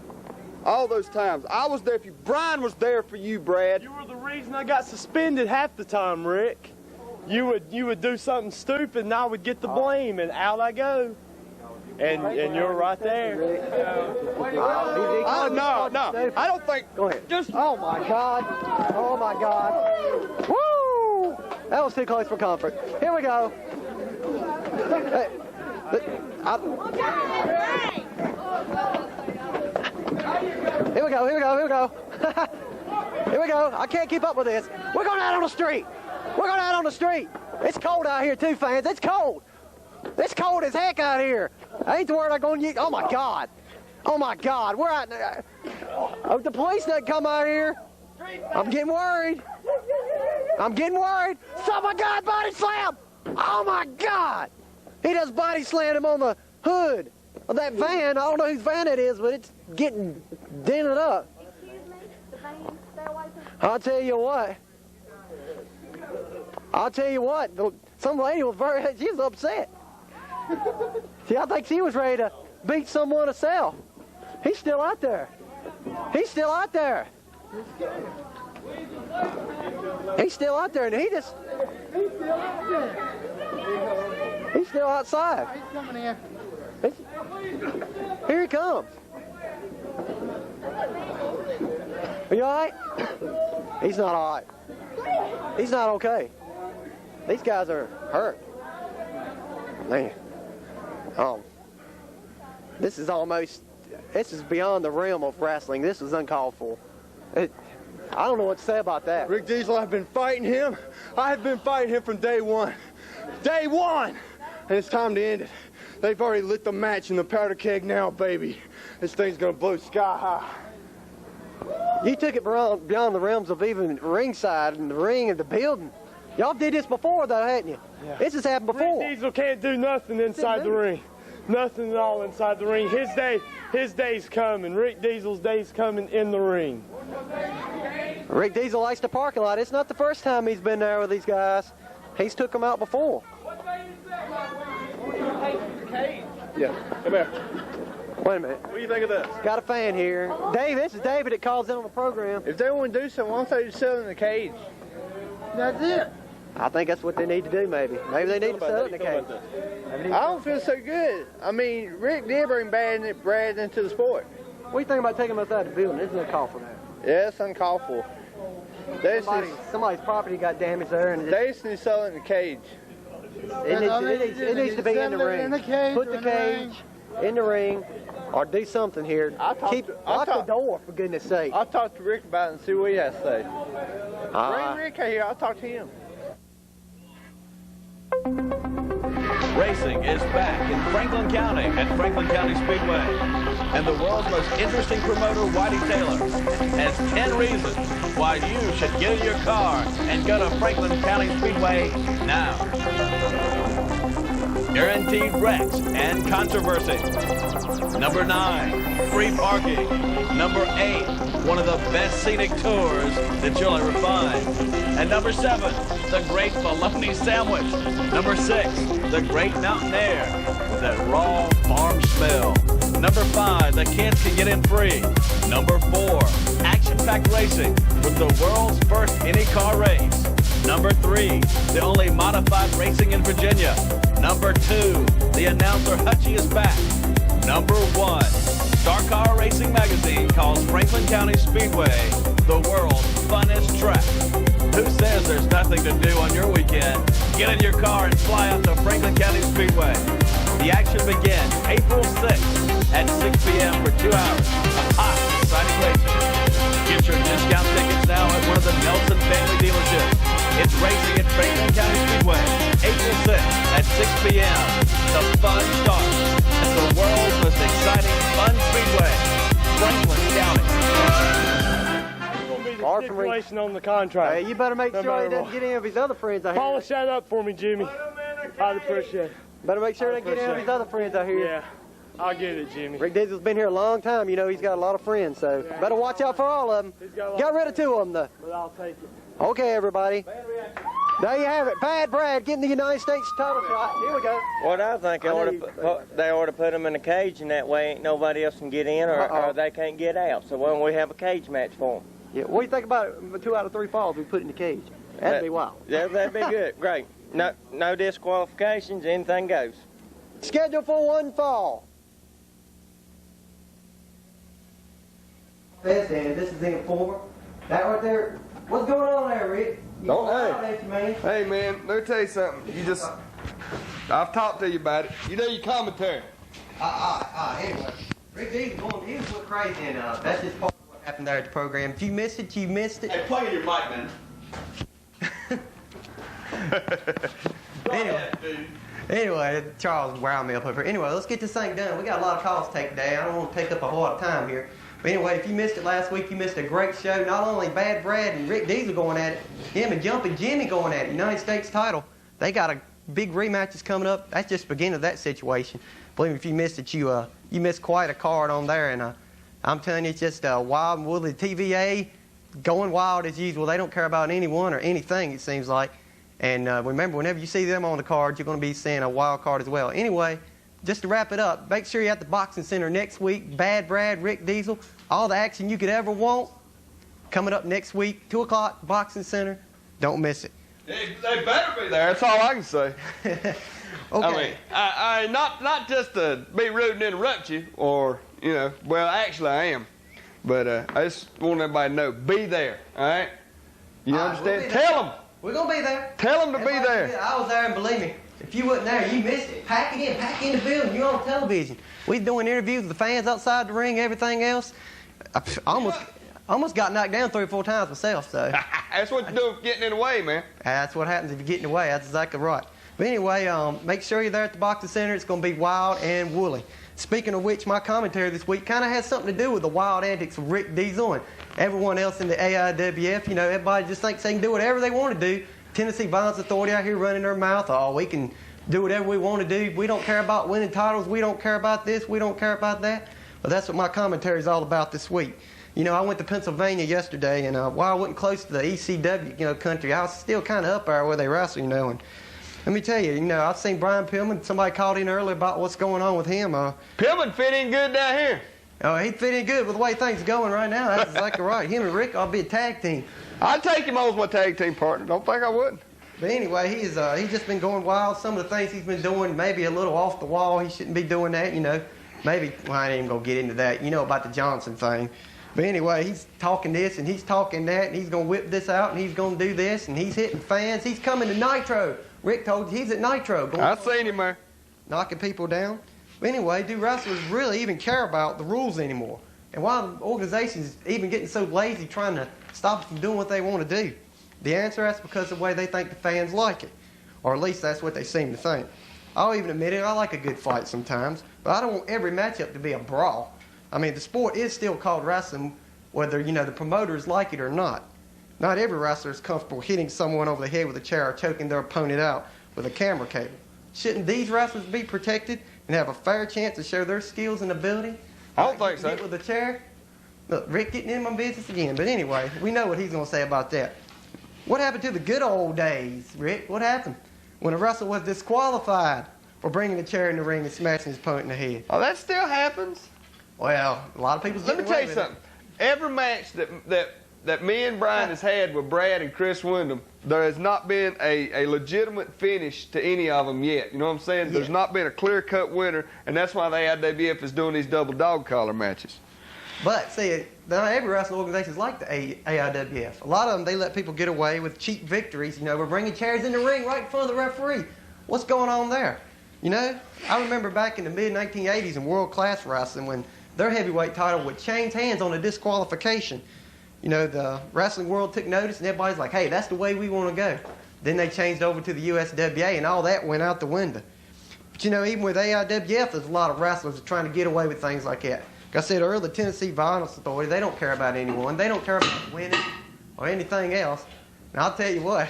All those times. I was there for you. Brian was there for you, Brad. You were the reason I got suspended half the time, Rick. You would do something stupid and I would get the blame and out I go. And you're right there. No. I don't think. Go ahead. Oh my God. Oh my God. Woo! That was too close for comfort. Here we go. Hey, Here we go. Here we go. I can't keep up with this. We're going out on the street. It's cold out here too, fans. It's cold. It's cold as heck out here. I ain't the word I'm going to use. Oh my God. We're out there. Oh, the police doesn't come out here. I'm getting worried. Oh my God, body slam. Oh my God. He just body slammed him on the hood of that van. I don't know whose van it is, but it's getting dented up. Excuse me, the van, stay away from... I'll tell you what. Some lady was she was upset. See, I think she was ready to beat someone herself. He's still out there. And he's still outside. He's coming here. Here he comes. Are you all right? He's not all right. He's not okay. These guys are hurt. Man. This is beyond the realm of wrestling. This is uncalled for. I don't know what to say about that. Rick Deezel, I've been fighting him. I have been fighting him from day one. Day one! And it's time to end it. They've already lit the match in the powder keg now, baby. This thing's gonna blow sky high. You took it beyond the realms of even ringside and the ring and the building. Y'all did this before, though, hadn't you? Yeah. This has happened before. Rick Deezel can't do nothing inside the ring. Nothing at all inside the ring. His day's coming. Rick Deezel's day's coming in the ring. Rick Deezel likes the parking lot. It's not the first time he's been there with these guys. He's took them out before. Yeah, come here. Wait a minute. What do you think of this? Got a fan here. Dave, this is David that calls in on the program. If they want to do something, why don't they just sell it in the cage? That's it. I think that's what they need to do, maybe. Maybe they need to sell it in the cage. I don't feel so good. I mean, Rick did bring Brad into the sport. What do you think about taking them outside the building? Isn't there a call for that? Yeah, it's uncalled for. Somebody's property got damaged there. And They just need to sell it in the cage. It needs to be in the ring. Put the cage in the ring or do something here. Lock the door, for goodness sake. I'll talk to Rick about it and see what he has to say. Bring Rick here. I'll talk to him. Racing is back in Franklin County at Franklin County Speedway. And the world's most interesting promoter, Whitey Taylor, has 10 reasons why you should get in your car and go to Franklin County Speedway now. Guaranteed wrecks and controversy. Number 9, free parking. Number 8, one of the best scenic tours that you'll ever find. And number 7, the great bologna sandwich. Number 6, the great mountain air with that raw farm smell. Number 5, the kids can get in free. Number 4, action-packed racing with the world's first any-car race. Number 3, the only modified racing in Virginia. Number 2, the announcer Hutchie is back. Number 1, Star Car Racing Magazine calls Franklin County Speedway the world's funnest track. Who says there's nothing to do on your weekend? Get in your car and fly out to Franklin County Speedway. The action begins April 6th at 6 p.m. for 2 hours of hot, exciting racing. Get your discount tickets now at one of the Nelson family dealerships. It's racing at Franklin County Speedway, April 6th at 6 p.m. The fun starts at the world's most exciting fun speedway, Franklin County. Stipulation on the contract. Hey, you better make sure he doesn't get any of his other friends out here. Polish that up for me, Jimmy. I'd appreciate it. Better make sure he doesn't get any of his other friends out here. Yeah, I'll get it, Jimmy. Rick Deezel's been here a long time. You know, he's got a lot of friends, so better watch out for all of them. Got rid of 2 of them, though. But I'll take it. Okay, everybody. There you have it. Bad Brad getting the United States title shot. Here we go. What I think they ought to put them in a cage, and that way ain't nobody else can get in or they can't get out. So why don't we have a cage match for them? Yeah. What do you think about it? 2 out of 3 falls we put in the cage? That'd be wild. Yeah, that'd be good. Great. No disqualifications. Anything goes. Scheduled for 1 fall. This is the informer. That right there. What's going on there, Rick? Hey, man, let me tell you something. I've talked to you about it. You know your commentary. Anyway, Rick Deezel, he was went crazy, and that's just part of what happened there at the program. If you missed it, you missed it. Hey, plug in your mic, man. Anyway, Charles wound me up over here. Anyway, let's get this thing done. We got a lot of calls to take today. I don't want to take up a whole lot of time here. But anyway, if you missed it last week, you missed a great show. Not only Bad Brad and Rick Deezel going at it, him and Jumpin' Jimmy going at it, United States title. They got a big rematches coming up. That's just the beginning of that situation. Believe me, if you missed it, you missed quite a card on there. And I'm telling you, it's just wild and woolly. TVA going wild as usual. They don't care about anyone or anything, it seems like. And remember, whenever you see them on the card, you're going to be seeing a wild card as well. Anyway, just to wrap it up, make sure you're at the Boxing Center next week. Bad Brad, Rick Deezel, all the action you could ever want coming up next week, 2 o'clock, Boxing Center. Don't miss it. They better be there. That's all I can say. Okay. I mean, I not just to be rude and interrupt you, or well, actually I am, but I just want everybody to know, be there. All right? You understand? Tell them. We're going to be there. Tell them to be there. I was there, and believe me, if you wasn't there, you missed it. Pack in the building. You're on television. We're doing interviews with the fans outside the ring, everything else. Almost got knocked down 3 or 4 times myself, so. That's what you do for getting in the way, man. That's what happens if you get in the way. That's exactly right. But anyway, make sure you're there at the boxing center. It's going to be wild and woolly. Speaking of which, my commentary this week kind of has something to do with the wild antics of Rick Deezel and everyone else in the AIWF. You know, everybody just thinks they can do whatever they want to do. Tennessee Violence Authority out here running their mouth. Oh, we can do whatever we want to do. We don't care about winning titles. We don't care about this. We don't care about that. But that's what my commentary is all about this week. You know, I went to Pennsylvania yesterday, and while I wasn't close to the ECW, country, I was still kind of up there where they wrestle, and let me tell you, I've seen Brian Pillman. Somebody called in earlier about what's going on with him. Pillman fit in good down here. Oh, he fit in good with the way things are going right now. That's exactly right. Him and Rick ought to be a tag team. I'd take him on as my tag team partner. Don't think I wouldn't. But anyway, he's just been going wild. Some of the things he's been doing, maybe a little off the wall. He shouldn't be doing that, Maybe, well, I ain't even going to get into that. You know about the Johnson thing. But anyway, he's talking this and he's talking that, and he's going to whip this out and he's going to do this, and he's hitting fans. He's coming to Nitro. Rick told you he's at Nitro. I've seen him there. Knocking people down. But anyway, do wrestlers really even care about the rules anymore? And why are organizations even getting so lazy trying to stop them from doing what they want to do? The answer is because of the way they think the fans like it. Or at least that's what they seem to think. I'll even admit it, I like a good fight sometimes, but I don't want every matchup to be a brawl. I mean, the sport is still called wrestling, whether, the promoters like it or not. Not every wrestler is comfortable hitting someone over the head with a chair or choking their opponent out with a camera cable. Shouldn't these wrestlers be protected and have a fair chance to show their skills and ability? I don't think so. Hit with a chair? Look, Rick getting in my business again. But anyway, we know what he's going to say about that. What happened to the good old days, Rick? What happened when a wrestler was disqualified for bringing a chair in the ring and smashing his opponent in the head? Oh, that still happens. Well, a lot of people. Let me tell you something. Every match that me and Brian has had with Brad and Chris Windham, there has not been a legitimate finish to any of them yet. You know what I'm saying? Yeah. There's not been a clear-cut winner, and that's why the AIWF is doing these double dog collar matches. But see, not every wrestling organization is like the AIWF. A lot of them, they let people get away with cheap victories. We're bringing chairs in the ring right in front of the referee. What's going on there? I remember back in the mid-1980s in world-class wrestling when their heavyweight title would change hands on a disqualification. The wrestling world took notice, and everybody's like, hey, that's the way we want to go. Then they changed over to the USWA, and all that went out the window. But, even with AIWF, there's a lot of wrestlers trying to get away with things like that. Like I said earlier, the Tennessee Violence Authority, they don't care about anyone. They don't care about winning or anything else. And I'll tell you what,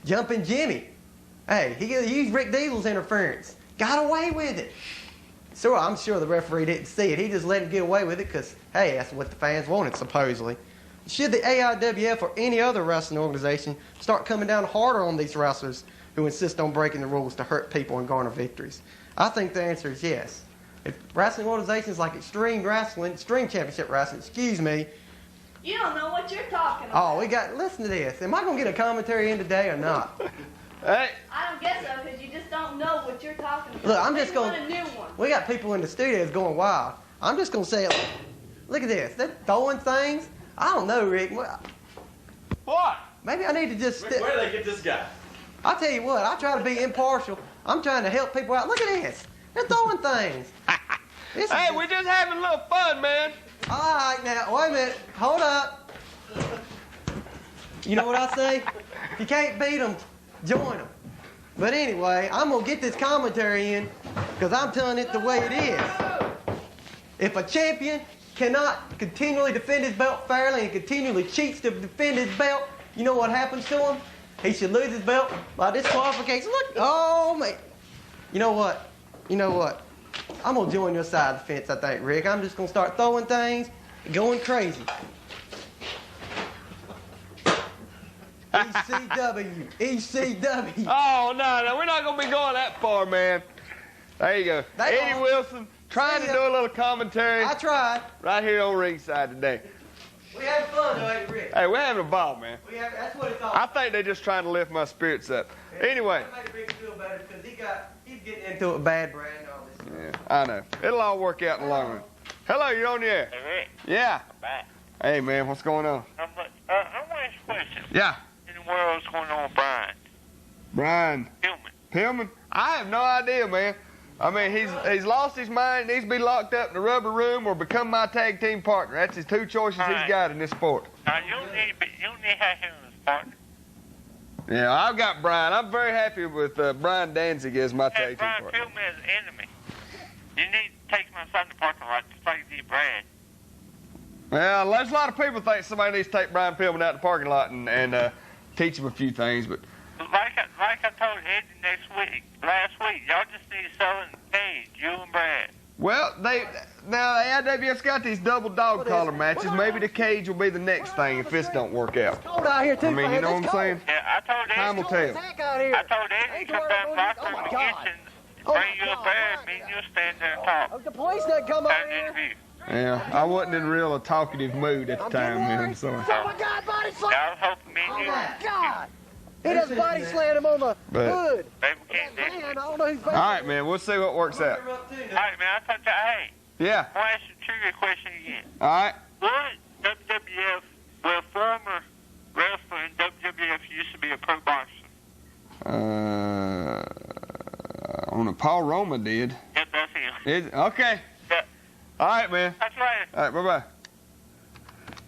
Jumping Jimmy, hey, he used Rick Deezel's interference. Got away with it. So I'm sure the referee didn't see it. He just let him get away with it because, hey, that's what the fans wanted, supposedly. Should the AIWF or any other wrestling organization start coming down harder on these wrestlers who insist on breaking the rules to hurt people and garner victories? I think the answer is yes. If wrestling organizations like Extreme Championship Wrestling, You don't know what you're talking about. Oh, listen to this. Am I going to get a commentary in today or not? Hey. I don't guess so, because you just don't know what you're talking about. Look, I'm just going to... a new one. We got people in the studios going wild. I'm just going to say it. Look at this. They're throwing things. I don't know, Rick. What? Maybe I need to just... Rick, where do they get this guy? I'll tell you what. I try to be impartial. I'm trying to help people out. Look at this. They're throwing things. Hey, we're just having a little fun, man. All right, now, wait a minute. Hold up. You know what I say? If you can't beat them, join them. But anyway, I'm going to get this commentary in because I'm telling it the way it is. If a champion cannot continually defend his belt fairly and continually cheats to defend his belt, you know what happens to him? He should lose his belt by disqualification. Look, oh, man. You know what? I'm going to join your side of the fence, I think, Rick. I'm just going to start throwing things and going crazy. ECW. Oh, no, we're not going to be going that far, man. There you go. Eddie Wilson trying to do a little commentary. I tried. Right here on ringside today. We having fun, though, ain't we, Rick? Hey, we're having a ball, man. That's what it's all I think they're just trying to lift my spirits up. Anyway. That makes Rick feel better because he's getting into it bad, Brad, and all this. Yeah, I know. It'll all work out in the long run. Hello, you're on the air. Hey, Rick. Yeah. I'm back. Hey, man, what's going on? I want to ask a question. Yeah. In the world's going on with Brian? Brian. Pillman. Pillman? I have no idea, man. I mean, he's lost his mind. He needs to be locked up in the rubber room or become my tag team partner. That's his 2 choices he's got in this sport. You don't need to have him as partner. Yeah, I've got Brian. I'm very happy with Brian Danzig as my tag team partner. Brian Pillman as an enemy. You need to take my son to the parking lot to fight the Brad. Well, there's a lot of people think somebody needs to take Brian Pillman out in the parking lot and teach him a few things, but... Like I told Eddie last week, y'all just need to sell in the cage, you and Brad. Well, now the AIWF's got these double dog collar matches. Maybe the cage will be the next thing if this don't work out. It's cold out here too, I mean, you know what I'm saying? Yeah, I told Eddie. Time will tell. I told Eddie to come down to locker room and get you, bring you a Brad, me and you'll stand there and talk. The police didn't come out here. Yeah, I wasn't in real talkative mood at the time, man. I'm sorry. Oh my God, body slam! I was hoping me and you. Oh my God! He just body slammed him on the hood. Maybe we can't do it. I don't know who's All right, man. We'll see what works out. All right, man. I thought hey. Yeah. I want to ask you a trivia question again. All right. What WWF, former wrestler in WWF used to be a pro boxer? Paul Roma did. Yep, that's him. Okay. Yeah. All right, man. That's right. All right, bye-bye.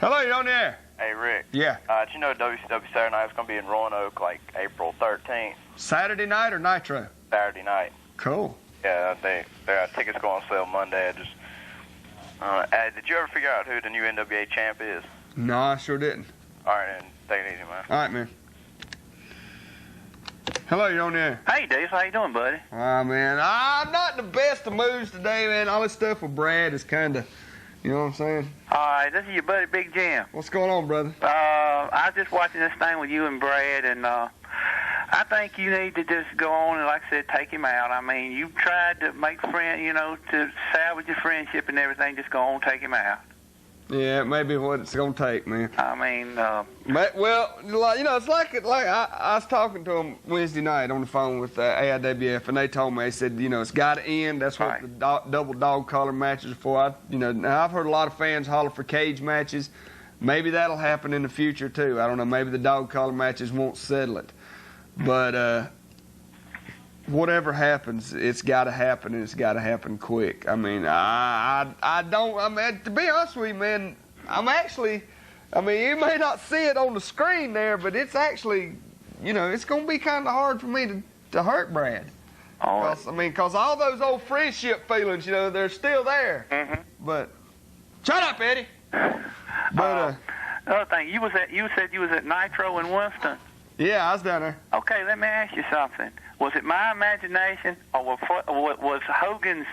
Hello, you on the air? Hey, Rick. Yeah. Did you know WCW Saturday Night is going to be in Roanoke like April 13th? Saturday night or Nitro? Saturday night. Cool. Yeah, tickets go on sale Monday. Did you ever figure out who the new NWA champ is? No, I sure didn't. All right, then. Take it easy, man. All right, man. Hello, you're on the air. Hey, Dave. How you doing, buddy? Man, I'm not in the best of moods today, man. All this stuff with Brad is kind of, you know what I'm saying? All right, this is your buddy Big Jim. What's going on, brother? I was just watching this thing with you and Brad, and I think you need to just go on and, like I said, take him out. I mean, you tried to make friends, to salvage your friendship and everything. Just go on and take him out. Yeah, it may be what it's going to take, man. I mean, well, it's like I was talking to him Wednesday night on the phone with AIWF, and they told me, they said, it's got to end. That's what the double dog collar matches are for. Now I've heard a lot of fans holler for cage matches. Maybe that'll happen in the future, too. I don't know. Maybe the dog collar matches won't settle it. But whatever happens, it's got to happen, and it's got to happen quick. I mean, to be honest with you, man, you may not see it on the screen there, but it's actually, it's going to be kind of hard for me to hurt Brad. Because all those old friendship feelings, they're still there. Mm-hmm. But, shut up, Eddie. But, another thing, you said you was at Nitro in Winston. Yeah, I was down there. Okay, let me ask you something. Was it my imagination, or was Hogan's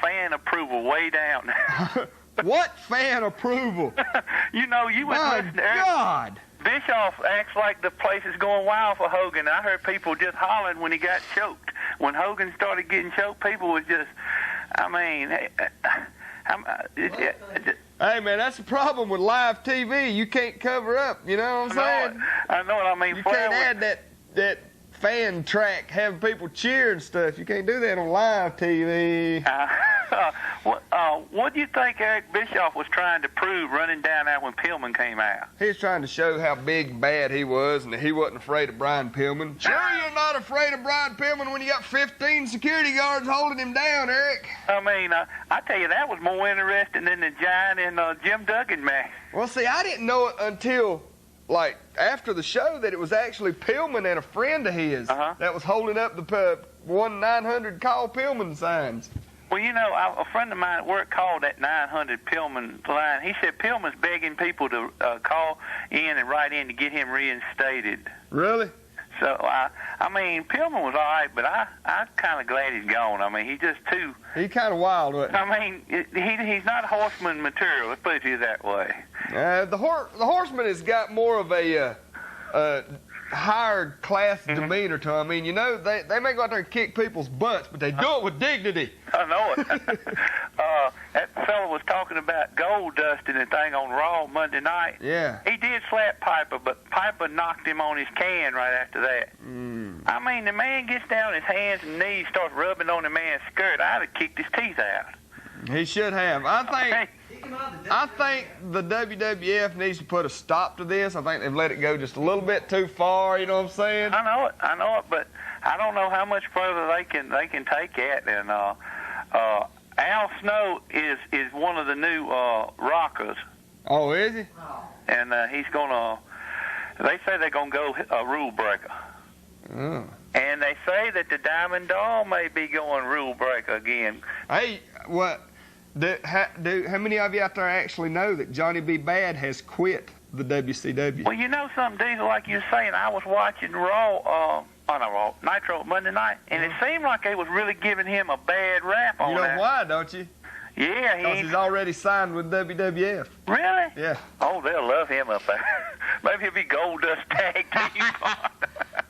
fan approval way down there? What fan approval? You went listening to God. Bischoff acts like the place is going wild for Hogan. I heard people just hollering when he got choked. When Hogan started getting choked, people was just, Hey, man, that's the problem with live TV. You can't cover up, you know what I'm saying? I know what I mean. You can't add that fan track, having people cheer and stuff. You can't do that on live TV. What do you think Eric Bischoff was trying to prove running down there when Pillman came out? He was trying to show how big and bad he was and that he wasn't afraid of Brian Pillman. Sure, you're not afraid of Brian Pillman when you got 15 security guards holding him down, Eric. I tell you, that was more interesting than the Giant and Jim Duggan match. Well, see, I didn't know it until, after the show that it was actually Pillman and a friend of his that was holding up the 1-900 call Pillman signs. Well, a friend of mine at work called that 900 Pillman line. He said Pillman's begging people to call in and write in to get him reinstated. Really? So, Pillman was all right, but I'm kind of glad he's gone. He's just too... He's kind of wild, wasn't he? He's not horseman material, let's put it that way. The horseman has got more of a higher class demeanor to him. They may go out there and kick people's butts, but they do it with dignity. I know it. That fellow was talking about gold dusting and thing on Raw Monday night. Yeah. He did slap Piper, but Piper knocked him on his can right after that. The man gets down on his hands and knees, starts rubbing on the man's skirt. I'd have kicked his teeth out. He should have. I think the WWF needs to put a stop to this. I think they've let it go just a little bit too far, you know what I'm saying? I know it, but I don't know how much further they can take it. And Al Snow is one of the new rockers. Oh, is he? And he's gonna. They say they're gonna go a rule breaker. Oh. And they say that the Diamond Doll may be going rule breaker again. Hey, what? How many of you out there actually know that Johnny B. Bad has quit the WCW? Well, you know something, Deezel, like you were saying, I was watching Nitro Monday night, and it seemed like they was really giving him a bad rap on that. You know why, don't you? Yeah, because he's already signed with WWF. Really? Yeah. Oh, they'll love him up there. Maybe he'll be Gold Dust Tag Team.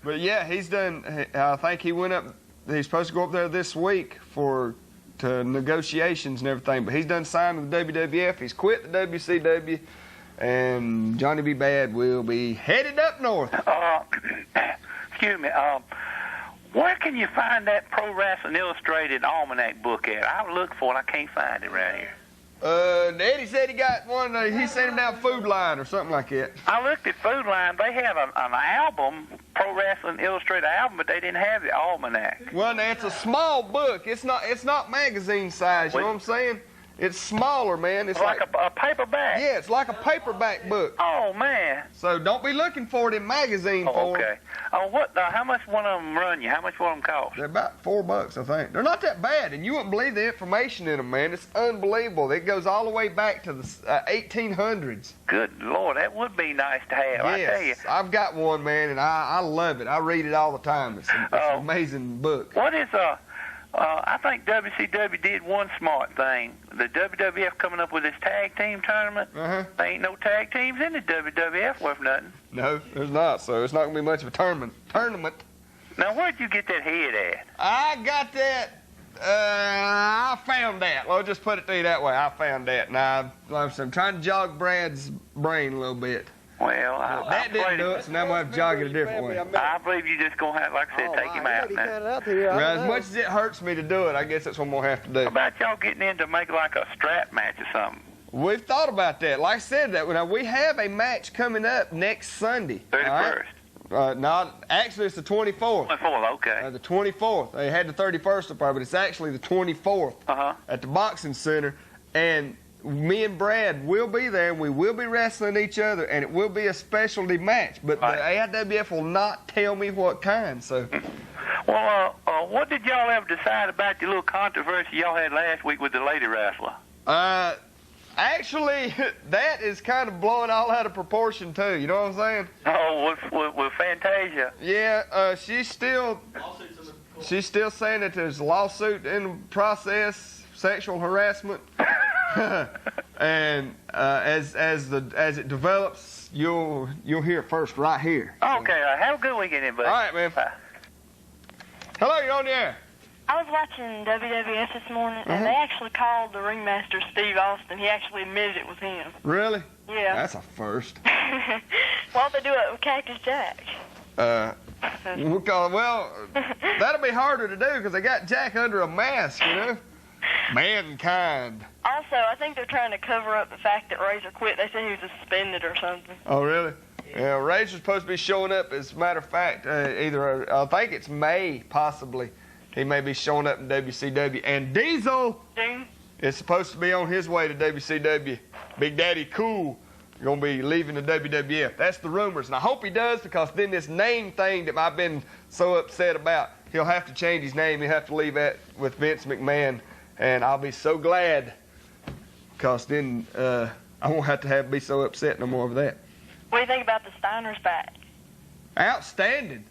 But yeah, he's done. I think he went up. He's supposed to go up there this week to negotiations and everything. But he's done signed with WWF. He's quit the WCW, and Johnny B. Bad will be headed up north. Excuse me. Where can you find that Pro Wrestling Illustrated Almanac book at? I look for it. I can't find it around here. Eddie said he got one. He sent him down Food Line or something like that. I looked at Food Line. They have an album, Pro Wrestling Illustrated album, but they didn't have the almanac. Well, now it's a small book. It's not magazine size. You know what I'm saying? It's smaller, man. It's like a paperback. Yeah, it's like a paperback book. Oh man. So don't be looking for it in magazine form. Okay. Oh, how much one of them run you? How much one of them cost? They're about $4, I think. They're not that bad, and you wouldn't believe the information in them, man. It's unbelievable. It goes all the way back to the 1800s. Good Lord, that would be nice to have. I tell you. Yes, I've got one, man, and I love it. I read it all the time. It's an amazing book. What is I think WCW did one smart thing. The WWF coming up with this tag team tournament. There ain't no tag teams in the WWF worth nothing. No, there's not. So it's not going to be much of a tournament. Now, where'd you get that head at? I got that. I found that. Well, just put it to you that way. I found that. Now, I'm trying to jog Brad's brain a little bit. Well, that didn't do it, so now I'm going to have to jog it a different way. I believe you're just going to have, like I said, take him out now. Well, as much as it hurts me to do it, I guess that's what I'm going to have to do. How about y'all getting in to make like a strap match or something? We've thought about that. Like I said, we have a match coming up next Sunday. 31st. No, actually it's the 24th. 24th, okay. The 24th. They had the 31st up there, but it's actually the 24th at the Boxing Center. And me and Brad will be there, and we will be wrestling each other, and it will be a specialty match. But the AIWF will not tell me what kind, so... Well, what did y'all ever decide about the little controversy y'all had last week with the lady wrestler? Actually, that is kind of blowing all out of proportion, too. You know what I'm saying? Oh, with Fantasia. Yeah, she's still saying that there's a lawsuit in the process, sexual harassment. And as it develops, you'll hear it first right here. Okay, have a good weekend, everybody. All right, man. Bye. Hello, you're on the air. I was watching WWF this morning, and they actually called the ringmaster Steve Austin. He actually admitted it was him. Really? Yeah. That's a first. Why don't they do it with Cactus Jack? Well, that'll be harder to do because they got Jack under a mask, you know? Mankind. Also, I think they're trying to cover up the fact that Razor quit. They said he was suspended or something. Oh, really? Yeah, Razor's supposed to be showing up, as a matter of fact, I think it's May, possibly. He may be showing up in WCW. And Deezel is supposed to be on his way to WCW. Big Daddy Cool going to be leaving the WWF. That's the rumors. And I hope he does, because then this name thing that I've been so upset about, he'll have to change his name. He'll have to leave that with Vince McMahon. And I'll be so glad, because then I won't have to be so upset no more over that. What do you think about the Steiners back? Outstanding.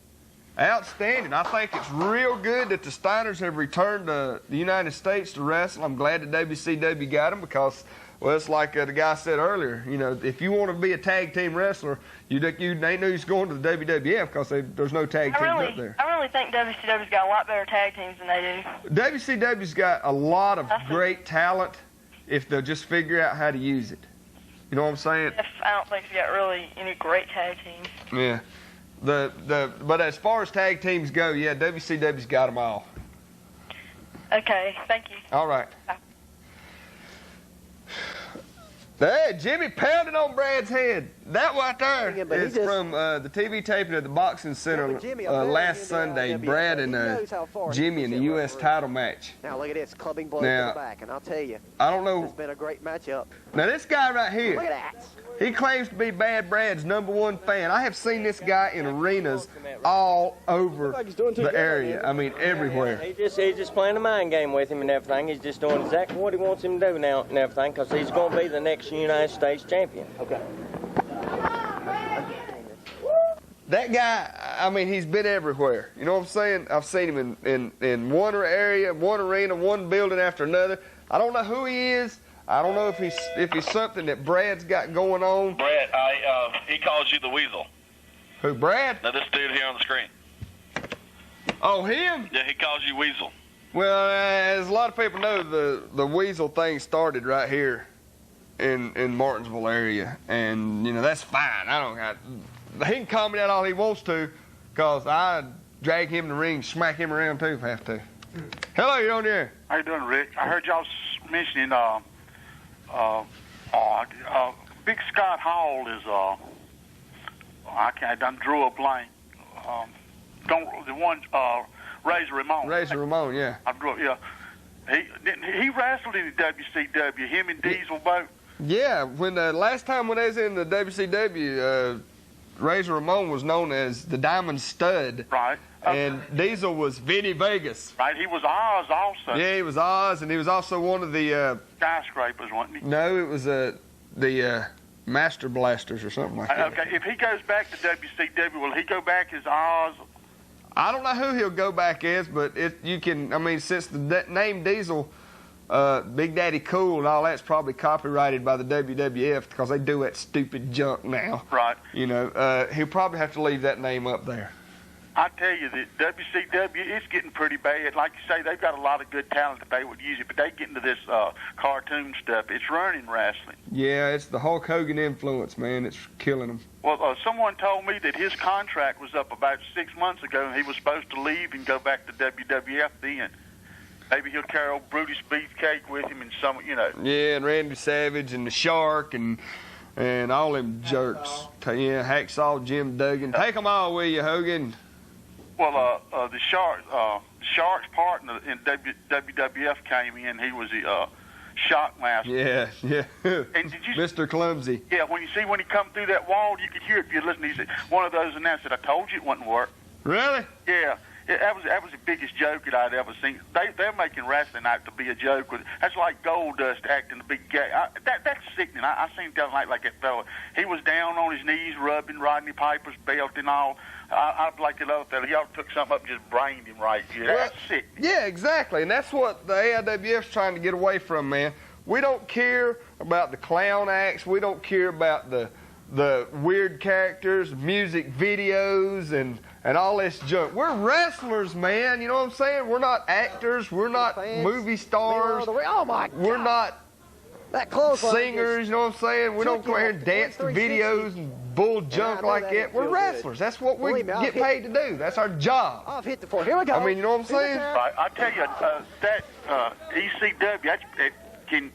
Outstanding. I think it's real good that the Steiners have returned to the United States to wrestle. I'm glad that WCW got them because, well, it's like the guy said earlier, you know, if you want to be a tag team wrestler, you ain't no use going to the WWF because there's no tag teams up there. I really think WCW's got a lot better tag teams than they do. WCW's got a lot of great talent if they'll just figure out how to use it. You know what I'm saying? I don't think it's got really any great tag teams. Yeah. But as far as tag teams go, yeah, WCW's got them all. Okay, thank you. All right. Bye. Hey, Jimmy pounded on Brad's head. That right there Yeah, but he is just- from the TV taping at the Boxing Center Yeah, but Jimmy, I bet last he Sunday. knows Brad he and knows how far he Jimmy in the can U.S. referee. title match. Now look at this, clubbing blow Now- to the back, and I'll tell you, I don't know. it's been a great matchup. Now this guy right Look here, at that. he claims to be Bad Brad's #1 fan. I have seen this guy in arenas all over the area. I mean, everywhere. He's just playing a mind game with him and everything. He's just doing exactly what he wants him to do now and everything, because he's going to be the next United States champion. Okay. That guy, I mean, he's been everywhere. You know what I'm saying? I've seen him in one area, one arena, one building after another. I don't know who he is. I don't know if he's something that Brad's got going on. Brad, he calls you the Weasel. Who, Brad? Now this dude here on the screen. Oh, him? Yeah, he calls you Weasel. Well, as a lot of people know, the Weasel thing started right here in Martinsville area, and you know that's fine. He can call me that all he wants to, cause I drag him in the ring, smack him around too if I have to. Hello, you're on the air. How you doing, Rick? I heard y'all mentioning Big Scott Hall is I done drew a blank. Razor Ramon. Razor Ramon, yeah. I drew, yeah. He wrestled in the WCW. Him and Deezel both. Yeah, when the last time when they was in the WCW, Razor Ramon was known as the Diamond Stud. Right. And Deezel was Vinny Vegas. Right. He was Oz also. Yeah, he was Oz, and he was also one of the. Skyscrapers, wasn't he? No, it was the Master Blasters or something like that. Okay. If he goes back to WCW, will he go back as Oz? I don't know who he'll go back as, but you can. I mean, since the name Deezel, Big Daddy Cool, and all that's probably copyrighted by the WWF because they do that stupid junk now. Right. You know, he'll probably have to leave that name up there. I tell you that WCW is getting pretty bad. Like you say, they've got a lot of good talent that they would use it, but they get into this cartoon stuff. It's running wrestling. Yeah, it's the Hulk Hogan influence, man. It's killing them. Well, someone told me that his contract was up about 6 months ago, and he was supposed to leave and go back to WWF then. Maybe he'll carry old Brutus Beefcake with him and some, you know. Yeah, and Randy Savage and the Shark and all them jerks. Yeah, Hacksaw Jim Duggan. Take them all, will you, Hogan? Well, the Shark's partner in WWF came in. He was the Shockmaster. Yeah. And did you, Mr. Clumsy. Yeah, when he come through that wall, you could hear it if you listen. He said, one of those announced that I told you it wouldn't work. Really? Yeah. That was the biggest joke that I'd ever seen. They're making wrestling out to be a joke. That's like Goldust acting the big guy. That's sickening. I seen that like that fella. He was down on his knees rubbing Rodney Piper's belt and all. I'd like that other fella. He ought to took something up and just brained him right. Yeah, Well, that's sick. Yeah, exactly. And that's what the AIWF's trying to get away from, man. We don't care about the clown acts. We don't care about the weird characters, music videos, and all this junk. We're wrestlers, man. You know what I'm saying? We're not actors. We're not movie stars. Oh, my God. We're not that clothesline singers. You know what I'm saying? We don't go here and dance to videos and bull junk like that. We're wrestlers. That's what we get paid to do. That's our job. I've hit the floor. Here we go. I mean, you know what I'm saying? Right. I tell you, that ECW, can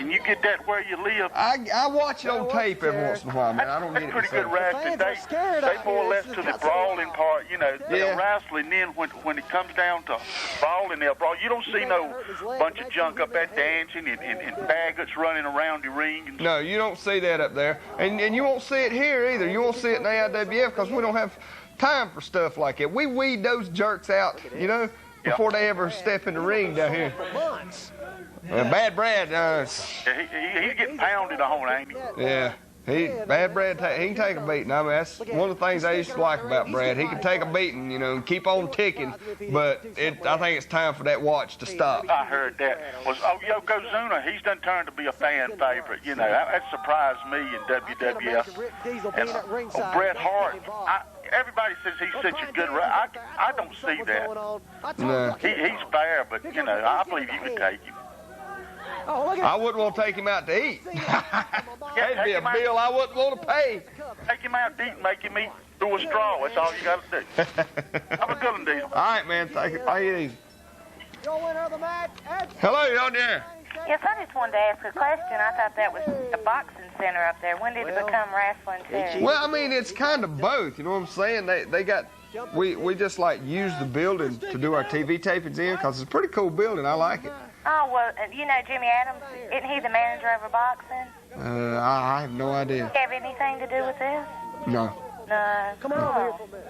you get that where you live? I watch it on tape every once in a while, man. I don't get it. That's pretty good wrestling. They more or less to the brawling part, you know. They'll wrestle, and then when it comes down to brawling, they'll brawl. You don't see no bunch of junk up there dancing and faggots running around the ring. And no, you don't see that up there. And you won't see it here either. You won't see it in the AIWF because we don't have time for stuff like that. We weed those jerks out, you know, before they ever step in the ring down here. Bad Brad, he's getting pounded on, ain't he? Yeah. Bad Brad, he can take a beating. I mean, that's one of the things I used to like about Brad. He can take a beating, you know, and keep on ticking, but I think it's time for that watch to stop. I heard that. Yokozuna, he's done turned to be a fan favorite, you know. That surprised me in WWF. And Bret Hart, everybody says he's such a good wrestler. I don't see that. No. He's fair, but, you know, I believe you could take him. I wouldn't want to take him out to eat. That'd be a bill I wouldn't want to pay. Take him out to eat and make him eat through a straw. That's all you got to do. Have a good one, Deezel. All right, man. Take it easy. Your winner of the match. Hello, you're on there. Yes, I just wanted to ask a question. I thought that was a boxing center up there. When did it become wrestling too? Well, I mean, it's kind of both. You know what I'm saying? They got, we just like use the building to do our TV tapings in because it's a pretty cool building. I like it. Oh, well, you know Jimmy Adams, isn't he the manager over boxing? I have no idea. Have anything to do with this? No. No. Come on over here for a minute.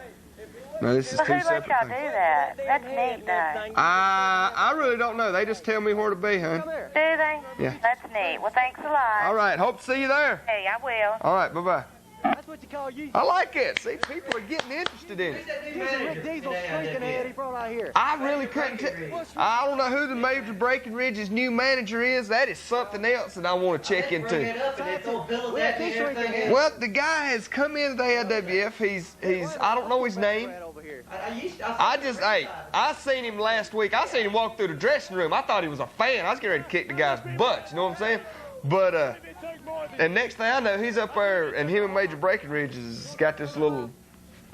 No, this is Well, two who let separate y'all things. do that? That's neat, though. I really don't know. They just tell me where to be, hon. Do they? Yeah. That's neat. Well, thanks a lot. All right. Hope to see you there. Hey, I will. All right. Bye-bye. That's what you call you. I like it. See, people are getting interested in it. Rick Deezel streaking ahead. He brought out here. I really couldn't tell. I don't know who the Major Breckenridge's new manager is. That is something else that I want to check into. Well, the guy has come into the AIWF. He's I don't know his name. I seen him last week. I seen him walk through the dressing room. I thought he was a fan. I was getting ready to kick the guy's butt. You know what I'm saying? But and next thing I know, he's up there, and him and Major Breckenridge has got this little,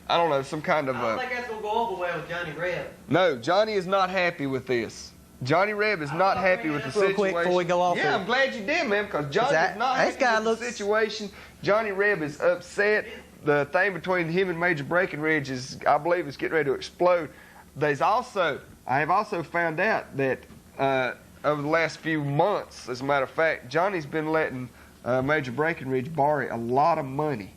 I don't know, some kind of. I don't think that's gonna go over well with Johnny Reb. No, Johnny is not happy with this. Johnny Reb is not happy with the situation. Real quick before we go off. Yeah, I'm glad you did, man, because Johnny is not happy with the situation. Johnny Reb is upset. The thing between him and Major Breckenridge is, I believe, is getting ready to explode. I have also found out that over the last few months, as a matter of fact, Johnny's been letting Major Breckenridge borrow a lot of money.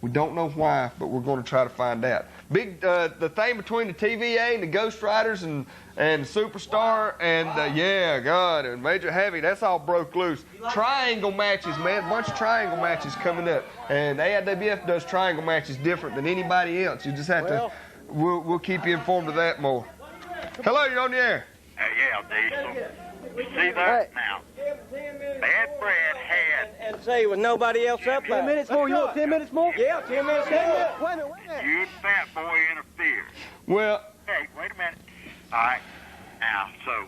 We don't know why, but we're going to try to find out. The thing between the TVA and the Ghost Riders and Superstar and and Major Heavy, that's all broke loose. Triangle matches, man, a bunch of triangle matches coming up, and AIWF does triangle matches different than anybody else. You just have to. We'll keep you informed of that more. Hello, you're on the air. Yeah, Deezel. You see that now? Bad Brad had. And say with nobody else up there. 10 minutes more. You want 10 minutes more? Yeah, 10 minutes more. Wait a minute. You and Fat Boy interfered. Well. Hey, wait a minute. All right. Now, so,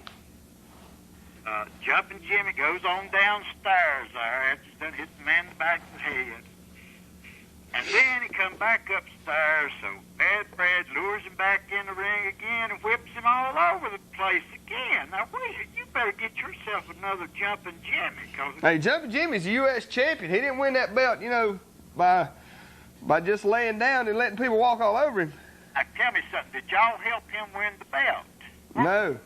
Jumping Jimmy goes on downstairs there after he's done hit the man in the back of the head. And then he come back upstairs, so Bad Brad lures him back in the ring again and whips him all over the place again. Now, wait, you better get yourself another Jumping Jimmy. Hey, Jumping Jimmy's a U.S. champion. He didn't win that belt, by just laying down and letting people walk all over him. Now, tell me something. Did y'all help him win the belt? No.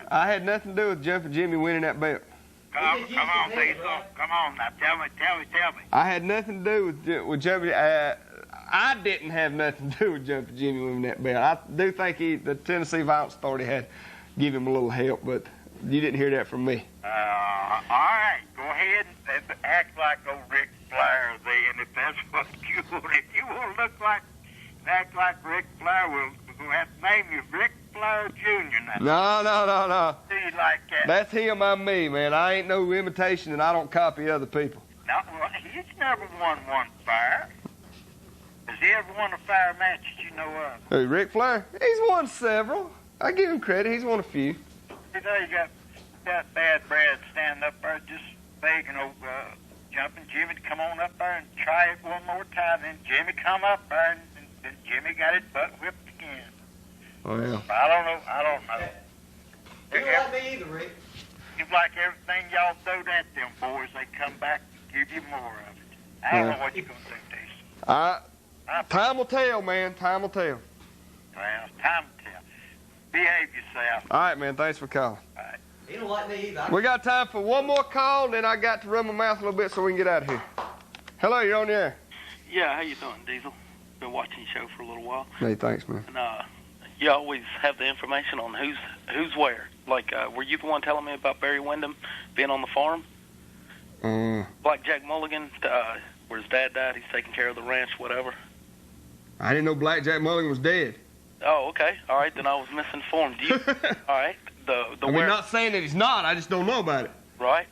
I had nothing to do with Jumping Jimmy winning that belt. Come on, Deezel. Come on now. Tell me. I had nothing to do with Jumping. I didn't have nothing to do with Jumping Jimmy winning that belt. I do think the Tennessee Violence Authority had give him a little help, but you didn't hear that from me. All right. Go ahead and act like old Ric Flair then, if that's what you want. If you want to act like Ric Flair, we're going to have to name you Ric Flair Jr. now. No. Do you like that? That's him, I'm me, man. I ain't no imitation, and I don't copy other people. No, he's never won one fire. Has he ever won a fire match that you know of? Who, Ric Flair? He's won several. I give him credit. He's won a few. You know, you got Bad Brad standing up there just begging old Jumping Jimmy to come on up there and try it one more time. Then Jimmy come up there and Jimmy got his butt whipped again. Oh, yeah. I don't know. You don't like me either, Rick. It's like everything y'all throw at them boys, they come back and give you more of it. I don't know what you're going to do, Deezel. Time will tell, man. Time will tell. Well, time will tell. Behave yourself. All right, man. Thanks for calling. All right. He don't like me either. We got time for one more call, and then I got to run my mouth a little bit so we can get out of here. Hello, you're on the air. Yeah, how you doing, Deezel? Been watching your show for a little while. Hey, thanks, man. And you always have the information on who's where. Like, were you the one telling me about Barry Windham being on the farm? Blackjack Mulligan, where his dad died, he's taking care of the ranch, whatever. I didn't know Blackjack Mulligan was dead. Oh, okay. All right, then I was misinformed. All right. I'm not saying that he's not. I just don't know about it. Right.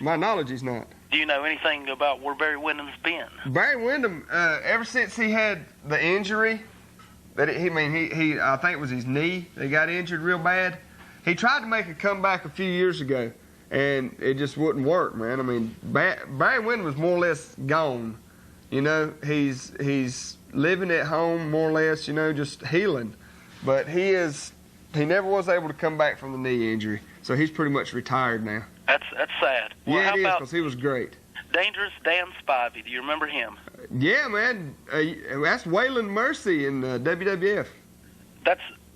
My knowledge, he's not. Do you know anything about where Barry Windham's been? Barry Windham, ever since he had the injury, I think it was his knee that got injured real bad. He tried to make a comeback a few years ago, and it just wouldn't work, man. I mean, Barry Windham was more or less gone. You know, he's living at home more or less, you know, just healing. But he never was able to come back from the knee injury. So he's pretty much retired now. That's sad. Well, Yeah, how it is, about because he was great. Dangerous Dan Spivey? Do you remember him? Yeah, man. That's Waylon Mercy in WWF.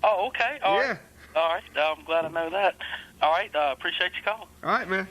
Oh, okay. All Yeah. right. All right. I'm glad I know that. All right. Appreciate your call. All right, man.